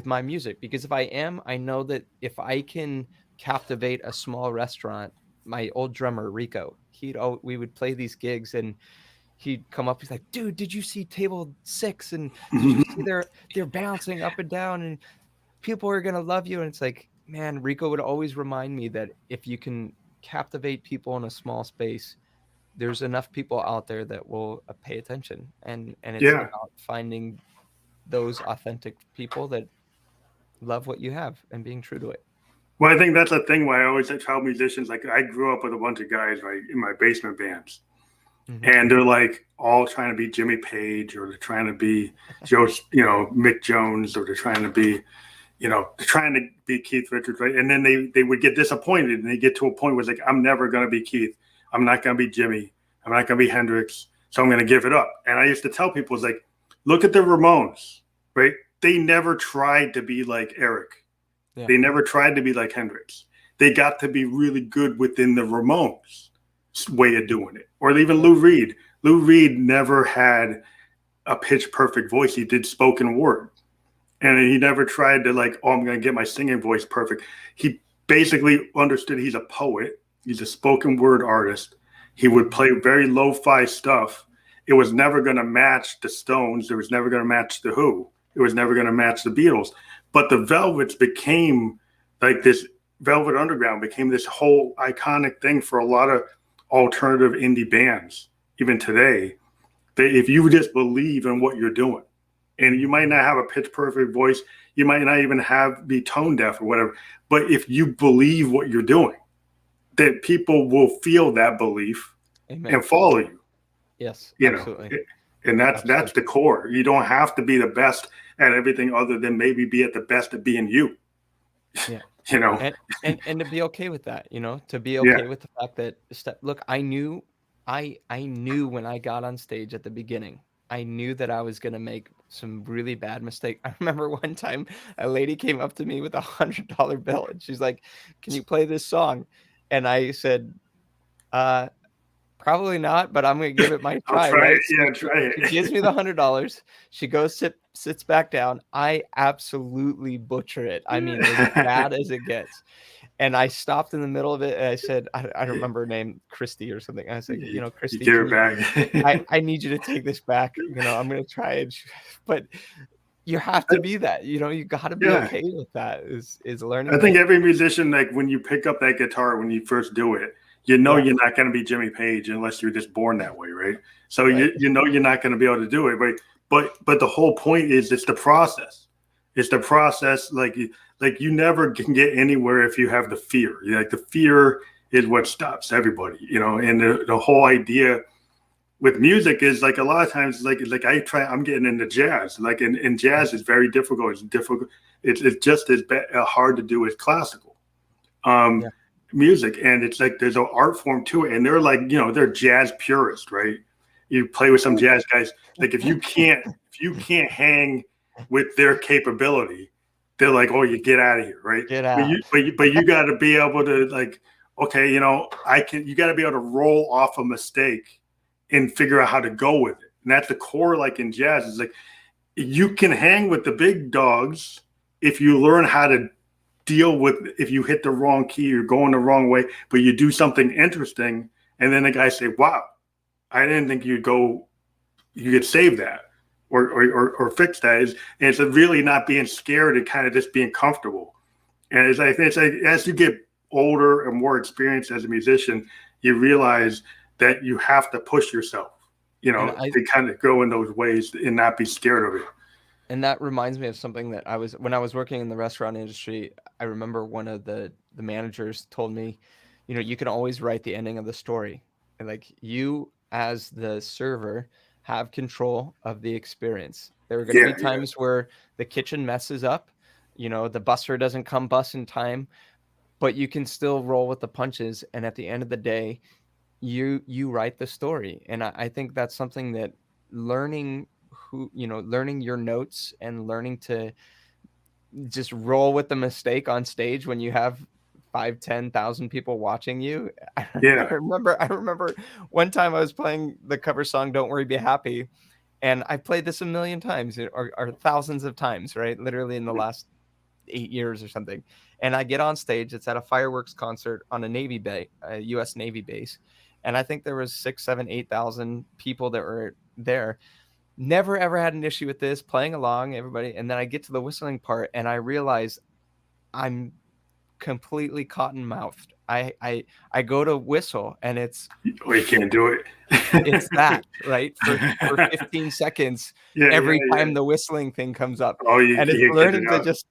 my music. Because if I am, I know that if I can captivate a small restaurant, my old drummer Rico, we would play these gigs and he'd come up, he's like, dude, did you see table 6? And did you see they're bouncing up and down and people are gonna love you? And it's like, man, Rico would always remind me that if you can captivate people in a small space, there's enough people out there that will pay attention. And it's about finding those authentic people that love what you have and being true to it. Well, I think that's a thing why I always tell musicians, like I grew up with a bunch of guys, right, in my basement bands. And they're like all trying to be Jimmy Page, or they're trying to be Mick Jones, or they're trying to be, they're trying to be Keith Richards, right? And then they would get disappointed, and they get to a point where it's like, I'm never going to be Keith. I'm not going to be Jimmy. I'm not going to be Hendrix. So I'm going to give it up. And I used to tell people, it's like, look at the Ramones, right? They never tried to be like Eric. Yeah. They never tried to be like Hendrix. They got to be really good within the Ramones way of doing it. Or even Lou Reed. Lou Reed never had a pitch perfect voice. He did spoken word. And he never tried to like, I'm going to get my singing voice perfect. He basically understood he's a poet. He's a spoken word artist. He would play very lo-fi stuff. It was never going to match the Stones. It was never going to match the Who. It was never going to match the Beatles. But the Velvets became like this, Velvet Underground became this whole iconic thing for a lot of alternative indie bands, even today. If you just believe in what you're doing, and you might not have a pitch perfect voice, you might not even be tone deaf or whatever, but if you believe what you're doing, that people will feel that belief and follow you. Yes, absolutely. And that's the core. You don't have to be the best at everything other than maybe be at the best at being you. Yeah. And to be okay with that, to be okay with the fact that look, I knew when I got on stage at the beginning, I knew that I was going to make some really bad mistake. I remember one time a lady came up to me with $100 bill and she's like, can you play this song? And I said, probably not, but I'm going to give it my try. Right? Yeah, try it. She gives me the $100. She goes, sits back down. I absolutely butcher it. I mean, as bad as it gets. And I stopped in the middle of it. And I said, I don't remember her name, Christy or something. I was like, Christy, give it back. I need you to take this back. I'm going to try it. But you have to be that, you got to be okay with that is learning. I think every musician, like when you pick up that guitar, when you first do it, you know you're not going to be Jimmy Page unless you're just born that way, right? So Right. you know you're not going to be able to do it, right? But the whole point is it's the process. It's the process. Like you never can get anywhere if you have the fear. Like the fear is what stops everybody, you know. And the whole idea with music is like a lot of times like I'm getting into jazz. Like in jazz is very difficult. It's difficult. It's just as hard to do as classical. Music, and it's like there's an art form to it, and they're like, you know, they're jazz purists, right? You play with some jazz guys, like if you can't hang with their capability, they're like, oh, you get out of here, right? Get out. But you got to be able to, like, okay, you know, you got to be able to roll off a mistake and figure out how to go with it. And that's the core, like in jazz, is like you can hang with the big dogs if you learn how to deal with, if you hit the wrong key, you're going the wrong way, but you do something interesting, and then the guy say, wow, I didn't think you could save that or fix that. And it's really not being scared and kind of just being comfortable. And it's like as you get older and more experienced as a musician, you realize that you have to push yourself, you know, to kind of go in those ways and not be scared of it. And that reminds me of something that when I was working in the restaurant industry, I remember one of the managers told me, you know, you can always write the ending of the story. And like, you as the server have control of the experience. There are going to be times where the kitchen messes up, you know, the busser doesn't come bus in time, but you can still roll with the punches. And at the end of the day, you write the story. And I think that's something that learning your notes and learning to just roll with the mistake on stage when you have 5,000-10,000 people watching you. I remember one time I was playing the cover song "Don't Worry, Be Happy," and I played this a million times or thousands of times, right? Literally in the last 8 years or something. And I get on stage. It's at a fireworks concert on a U.S. Navy base, and I think there was 6,000, 7,000, 8,000 people that were there. Never ever had an issue with this, playing along, everybody. And then I get to the whistling part and I realize I'm completely cotton-mouthed. I go to whistle and it's you can't do it. It's that, right? For 15 seconds every time the whistling thing comes up. And it's learning to just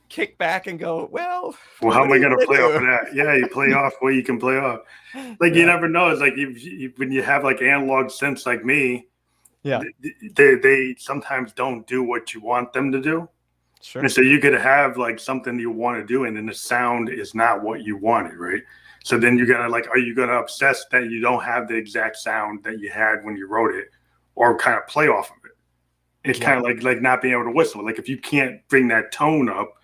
kick back and go, well, how am I going to play off of that? Yeah, you play off what you can play off. Like you never know. It's like when you have like analog synths like me, they sometimes don't do what you want them to do. Sure. And so you could have like something you want to do, and then the sound is not what you wanted, right? So then you gotta like, are you gonna obsess that you don't have the exact sound that you had when you wrote it, or kind of play off of it? It's kind of like not being able to whistle. Like if you can't bring that tone up,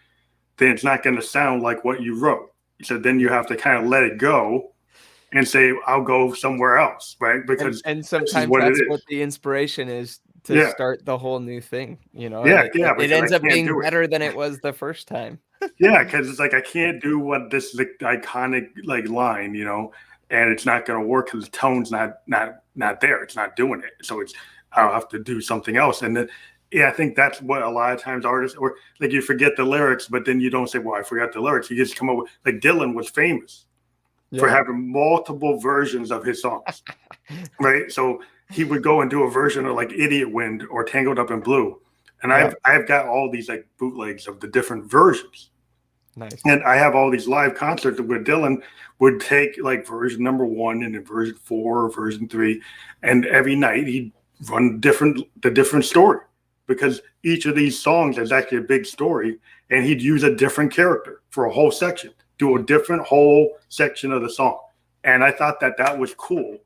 then it's not gonna sound like what you wrote. So then you have to kind of let it go and say, I'll go somewhere else, right? Because and sometimes that's what the inspiration is to start the whole new thing, you know? It ends up being better than it was the first time. Because it's like, I can't do what this like iconic like line, you know, and it's not going to work because the tone's not there. It's not doing it. So I'll have to do something else. And then, I think that's what a lot of times artists, or like you forget the lyrics, but then you don't say, well, I forgot the lyrics. You just come up with, like Dylan was famous for having multiple versions of his songs, right? So he would go and do a version of like Idiot Wind or Tangled Up in Blue. And I've got all these like bootlegs of the different versions. Nice. And I have all these live concerts where Dylan would take like version number 1 and then version 4 or version 3. And every night he'd run the different story, because each of these songs is actually a big story. And he'd use a different character for a whole section, do a different whole section of the song. And I thought that was cool.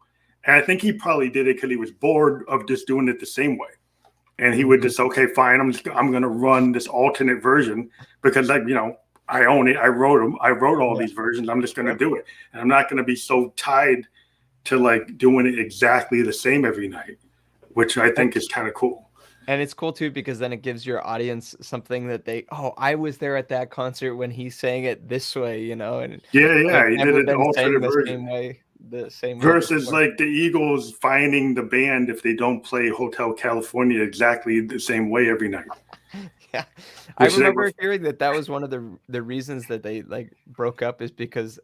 And I think he probably did it because he was bored of just doing it the same way. And he would just, okay, fine, I'm going to run this alternate version because, like, you know, I own it. I wrote them. I wrote all these versions. I'm just going to do it. And I'm not going to be so tied to like doing it exactly the same every night, which I think is kind of cool. And it's cool too, because then it gives your audience something that I was there at that concert when he sang it this way, you know? And he did it the alternate version. The same versus like the Eagles finding the band if they don't play Hotel California exactly the same way every night. Yeah, I remember hearing that was one of the reasons that they like broke up, is because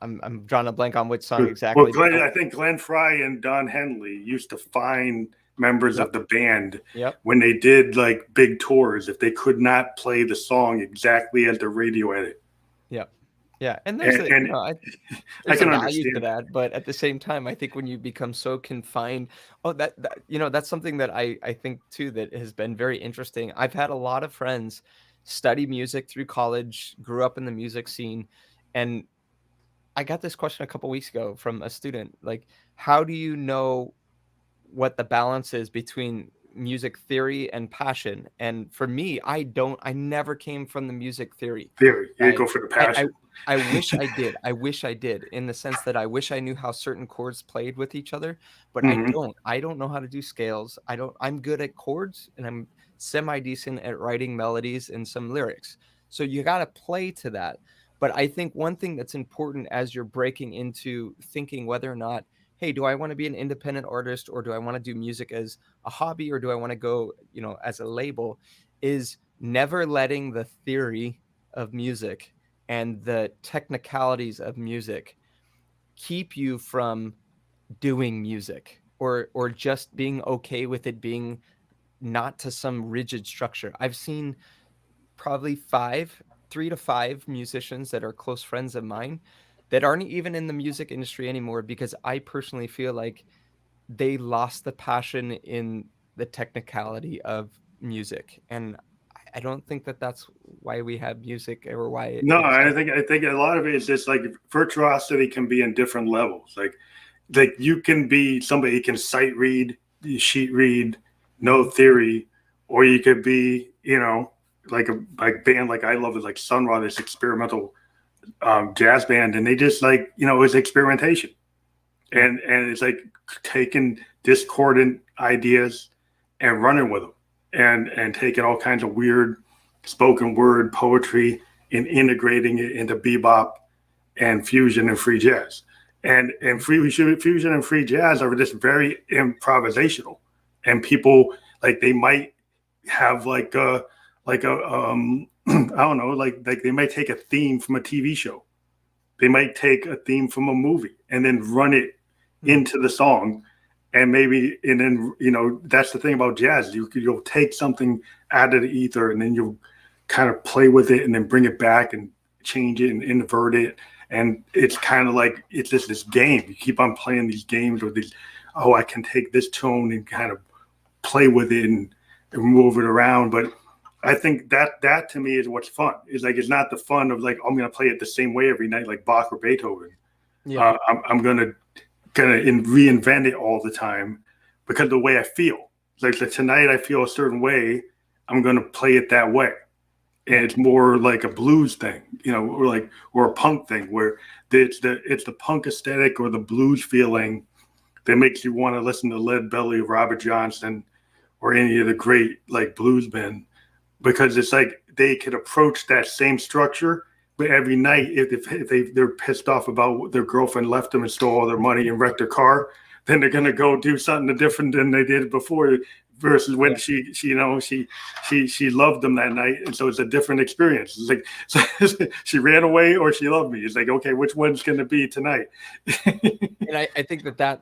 I'm drawing a blank on which song Well, exactly. I think Glenn Fry and Don Henley used to find members of the band when they did like big tours if they could not play the song exactly as the radio edit. Yeah, and there's And- a, and you know, I there's can a value understand. to that, but at the same time, I think when you become so confined, that you know, that's something that I think too that has been very interesting. I've had a lot of friends study music through college, grew up in the music scene, and I got this question a couple weeks ago from a student, like, how do you know what the balance is between music theory and passion? And for me, I never came from the music theory Theory, you go side. for the I, passion. I wish I did. I wish I did, in the sense that I wish I knew how certain chords played with each other, but I Mhm. don't. I don't know how to do scales. I'm good at chords and I'm semi decent at writing melodies and some lyrics. So you got to play to that. But I think one thing that's important as you're breaking into thinking whether or not, hey, do I want to be an independent artist, or do I want to do music as a hobby, or do I want to go, you know, as a label, is never letting the theory of music and the technicalities of music keep you from doing music, or just being okay with it being not to some rigid structure. I've seen probably 3 to 5 musicians that are close friends of mine that aren't even in the music industry anymore, because I personally feel like they lost the passion in the technicality of music. And I don't think that that's why we have music, or why it No, exists. I think a lot of it is just like virtuosity can be in different levels. Like you can be somebody who can sight read, sheet read, no theory, or you could be, you know, like a band like I love is like Sun Ra, this experimental jazz band, and they just like, you know, it's experimentation, and it's like taking discordant ideas and running with them, and taking all kinds of weird spoken word poetry and integrating it into bebop and fusion and free jazz. And fusion and free jazz are just very improvisational, and people like they might have like a I don't know, like they might take a theme from a TV show, they might take a theme from a movie and then run it into the song, and then you know, that's the thing about jazz, you'll take something out of the ether and then you'll kind of play with it and then bring it back and change it and invert it. And it's kind of like, it's just this game. You keep on playing these games with these, oh, I can take this tone and kind of play with it and move it around. But I think that to me is what's fun. It's like, it's not the fun of like, I'm going to play it the same way every night, like Bach or Beethoven. Yeah. I'm going to reinvent it all the time because of the way I feel. Like tonight I feel a certain way, I'm going to play it that way. And it's more like a blues thing, you know, or a punk thing, where it's the punk aesthetic or the blues feeling that makes you want to listen to Lead Belly, Robert Johnson, or any of the great like bluesmen, because it's like they could approach that same structure, but every night if they're pissed off about their girlfriend left them and stole all their money and wrecked their car, then they're gonna go do something different than they did before. Versus when she you know, she loved them that night, and so it's a different experience. It's like, so she ran away or she loved me. It's like, okay, which one's going to be tonight? And I think that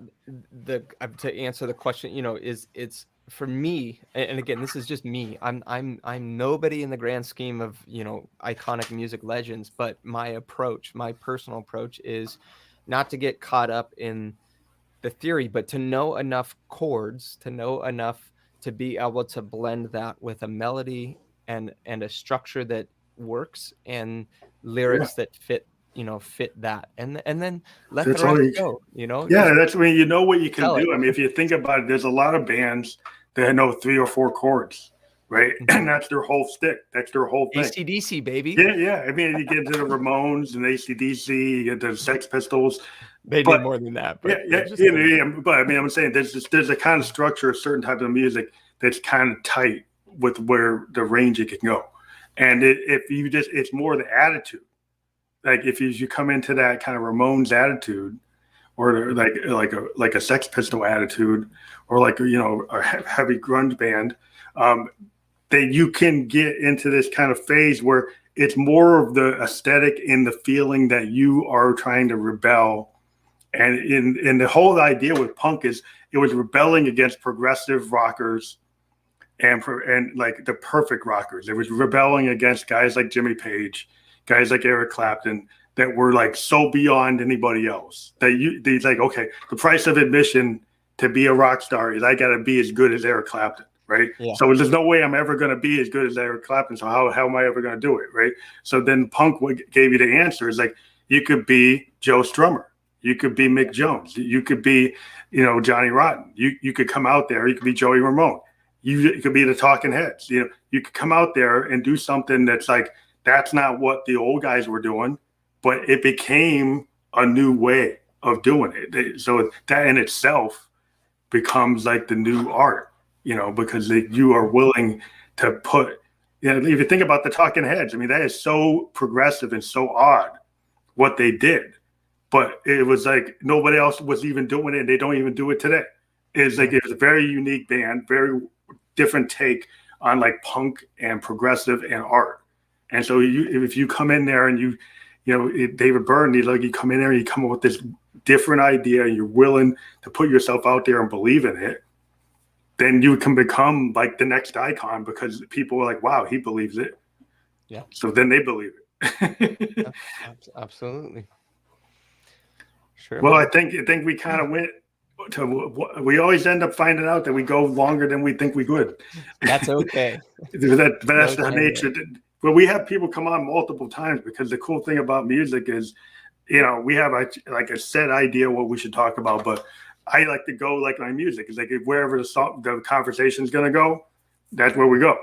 to answer the question, you know, it's for me, and again, this is just me. I'm nobody in the grand scheme of, you know, iconic music legends, but my personal approach is not to get caught up in the theory, but to know enough chords, to know enough to be able to blend that with a melody and a structure that works, and lyrics that fit that, and then let That's the all rest go, you know. Yeah, that's when you know what you can Tell it. do. I mean, if you think about it, there's a lot of bands that know 3 or 4 chords, right? And that's their whole stick. That's their whole thing. AC/DC, baby. Yeah. I mean, you get to the Ramones and AC/DC, you get to the Sex Pistols. They do more than that. But Yeah. But I mean, I'm saying there's a kind of structure, a certain type of music that's kind of tight with where the range it can go. And it's more the attitude. Like if you come into that kind of Ramones attitude, or like a Sex Pistol attitude, or like, you know, a heavy grunge band, that you can get into this kind of phase where it's more of the aesthetic and the feeling that you are trying to rebel. And in the whole idea with punk is it was rebelling against progressive rockers and like the perfect rockers. It was rebelling against guys like Jimmy Page, guys like Eric Clapton, that were like so beyond anybody else that they's like, okay, the price of admission to be a rock star is I got to be as good as Eric Clapton. Right. Yeah. So there's no way I'm ever going to be as good as Eric Clapton. So how am I ever going to do it? Right. So then punk gave you the answer is like, you could be Joe Strummer. You could be Mick Jones. You could be, Johnny Rotten. You could come out there. You could be Joey Ramone. You could be the Talking Heads. You could come out there and do something that's like, that's not what the old guys were doing, but it became a new way of doing it. So that in itself becomes like the new art. Because you are willing to put, if you think about the Talking Heads, I mean, that is so progressive and so odd what they did. But it was like nobody else was even doing it, and they don't even do it today. It's like it was a very unique band, very different take on like punk and progressive and art. And so if you come in there and David Byrne, you come in there and you come up with this different idea, and you're willing to put yourself out there and believe in it, then you can become like the next icon because people are like, wow, he believes it. Yeah. So then they believe it. Yeah, absolutely. Sure. Well, I think we kind of went to, we always end up finding out that we go longer than we think we could. That's okay. That's the nature. But we have people come on multiple times because the cool thing about music is, we have like a set idea what we should talk about, but I like to go like my music. It's like wherever the conversation is going to go, that's where we go.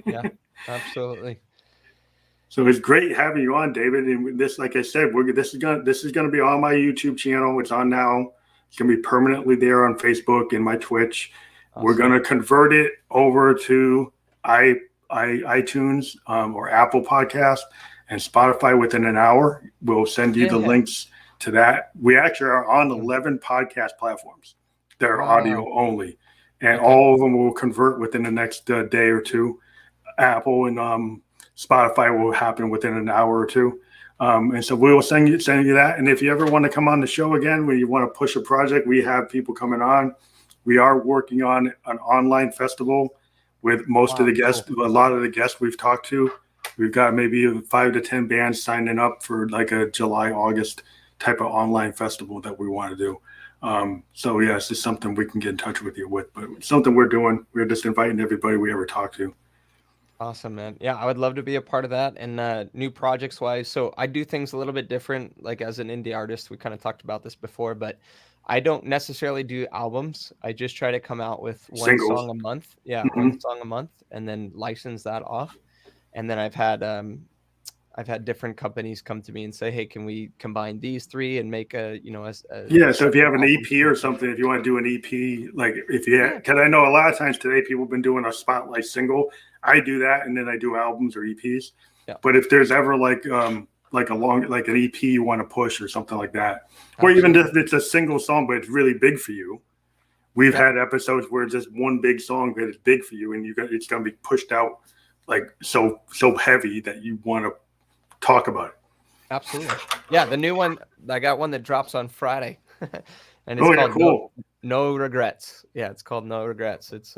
Yeah, absolutely. So it's great having you on, David. And this, like I said, this is gonna be on my YouTube channel. It's on now. It's gonna be permanently there on Facebook and my Twitch. Awesome. We're gonna convert it over to iTunes or Apple Podcast and Spotify within an hour. We'll send you the links to that. We actually are on 11 podcast platforms that are audio only, and all of them will convert within the next day or two. Apple and Spotify will happen within an hour or two. And so we will send you that. And if you ever want to come on the show again, when you want to push a project, we have people coming on. We are working on an online festival with most of the guests, a lot of the guests we've talked to. We've got maybe 5 to 10 bands signing up for like a July, August type of online festival that we want to do. So yeah, it's just something we can get in touch with you with, but it's something we're doing. We're just inviting everybody we ever talk to. Awesome, man. Yeah, I would love to be a part of that. And new projects wise, so I do things a little bit different. Like as an indie artist, we kind of talked about this before, but I don't necessarily do albums. I just try to come out with one song a month. Yeah, one song a month, and then license that off. And then I've had different companies come to me and say, hey, can we combine these three and make a so if you have an EP or something, if you want to do an EP, like because I know a lot of times today people have been doing a spotlight single. I do that, and then I do albums or EPs. Yeah. But if there's ever like an EP you want to push or something like that, or even if it's a single song but it's really big for you, we've had episodes where it's just one big song that is big for you, and it's going to be pushed out like so heavy that you want to talk about it. Absolutely. Yeah, the new one, I got one that drops on Friday. And it's called No Regrets. Yeah, it's called No Regrets. It's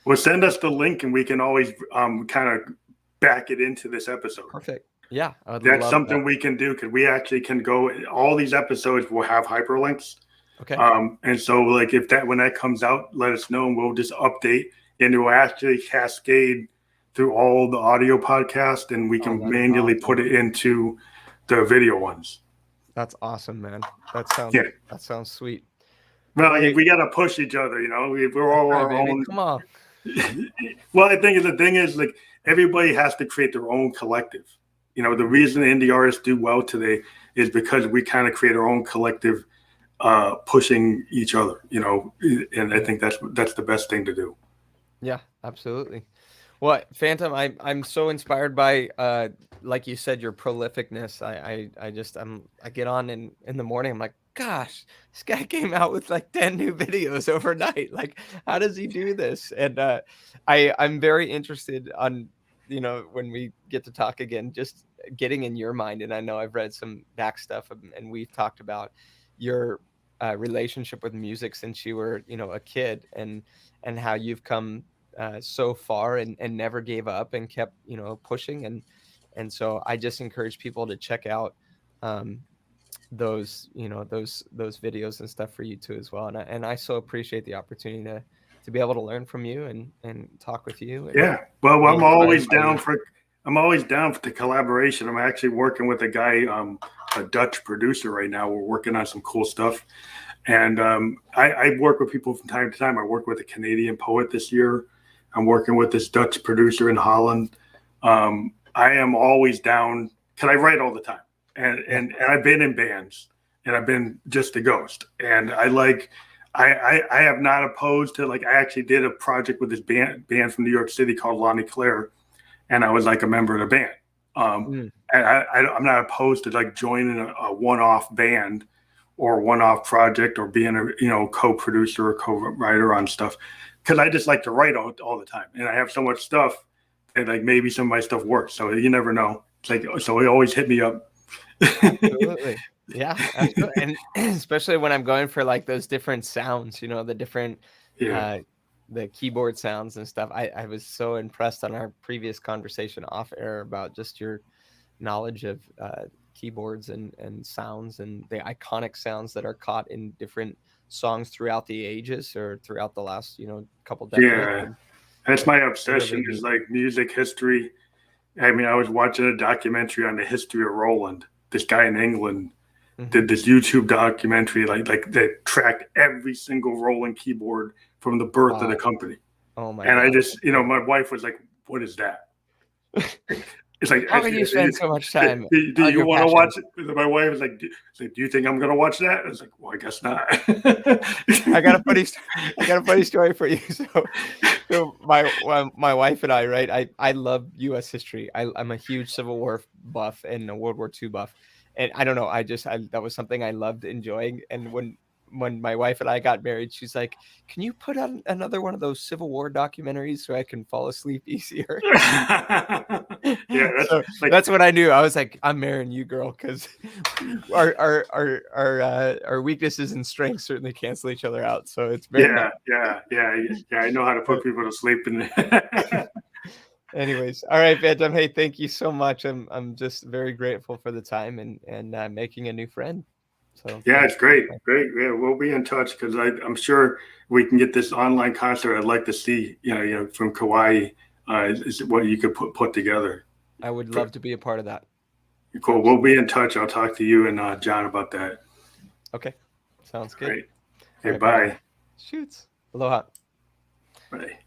well, send us the link and we can always kind of back it into this episode. Perfect. Yeah. That's something we can do because we actually can go, all these episodes will have hyperlinks. Okay. And so like when that comes out, let us know and we'll just update, and it will actually cascade through all the audio podcast, and we can manually put it into the video ones. That's awesome, man. That sounds sweet. Well, we got to push each other, we're all our own. Come on. Well, I think the thing is like everybody has to create their own collective. The reason indie artists do well today is because we kind of create our own collective, pushing each other, and I think that's the best thing to do. Yeah, absolutely. Well, Phantom, I'm so inspired by, like you said, your prolificness. I get on in the morning. I'm like, gosh, this guy came out with like 10 new videos overnight. Like, how does he do this? And I'm very interested on you know, when we get to talk again, just getting in your mind. And I know I've read some back stuff, and we've talked about your relationship with music since you were, you know, a kid, and how you've come so far and never gave up and kept, you know, pushing. And so I just encourage people to check out those, you know, those videos and stuff for you too as well. And I so appreciate the opportunity to be able to learn from you and talk with you. And yeah. Well, I'm always down for the collaboration. I'm actually working with a guy, a Dutch producer right now. We're working on some cool stuff. And I work with people from time to time. I work with a Canadian poet this year. I'm working with this Dutch producer in Holland. I am always down because I write all the time. And I've been in bands, and I've been just a ghost. And I have not opposed to, like, I actually did a project with this band from New York City called Lonnie Claire, and I was like a member of the band. And I'm not opposed to like joining a one-off band or one-off project or being a, you know, co-producer or co-writer on stuff, because I just like to write all the time, and I have so much stuff that like maybe some of my stuff works. So you never know. It's like, so he always hit me up. Absolutely. Yeah, absolutely. And especially when I'm going for like those different sounds, you know, the different the keyboard sounds and stuff. I was so impressed on our previous conversation off air about just your knowledge of keyboards and sounds and the iconic sounds that are caught in different songs throughout the ages or throughout the last, you know, couple decades. Yeah, that's my obsession, is like music history. I mean, I was watching a documentary on the history of Roland. This guy in England did this YouTube documentary, like that tracked every single Roland keyboard from the birth of the company. Oh my! And God. I just, you know, my wife was like, "What is that?" It's like, how can you spend so much time? Do you want to watch it? My wife was like, "Do you think I'm going to watch that?" I was like, "Well, I guess not." I got a funny story for you. So my wife and I, right? I love U.S. history. I'm a huge Civil War buff and a World War II buff, and I don't know. That was something I loved enjoying. And when my wife and I got married, she's like, "Can you put on another one of those Civil War documentaries so I can fall asleep easier?" Yeah, that's what I knew. I was like, "I'm marrying you, girl," because our weaknesses and strengths certainly cancel each other out. So it's very yeah. I know how to put people to sleep. Anyways, all right, Phantom. Hey, thank you so much. I'm just very grateful for the time and making a new friend. So yeah, it's great. Yeah, we'll be in touch, because I'm sure we can get this online concert. I'd like to see, you know, from Kaua'i, is what you could put together. I would love to be a part of that. Cool. We'll be in touch. I'll talk to you and John about that. Okay, sounds good. Great. Okay, bye. Shoots. Aloha. Bye.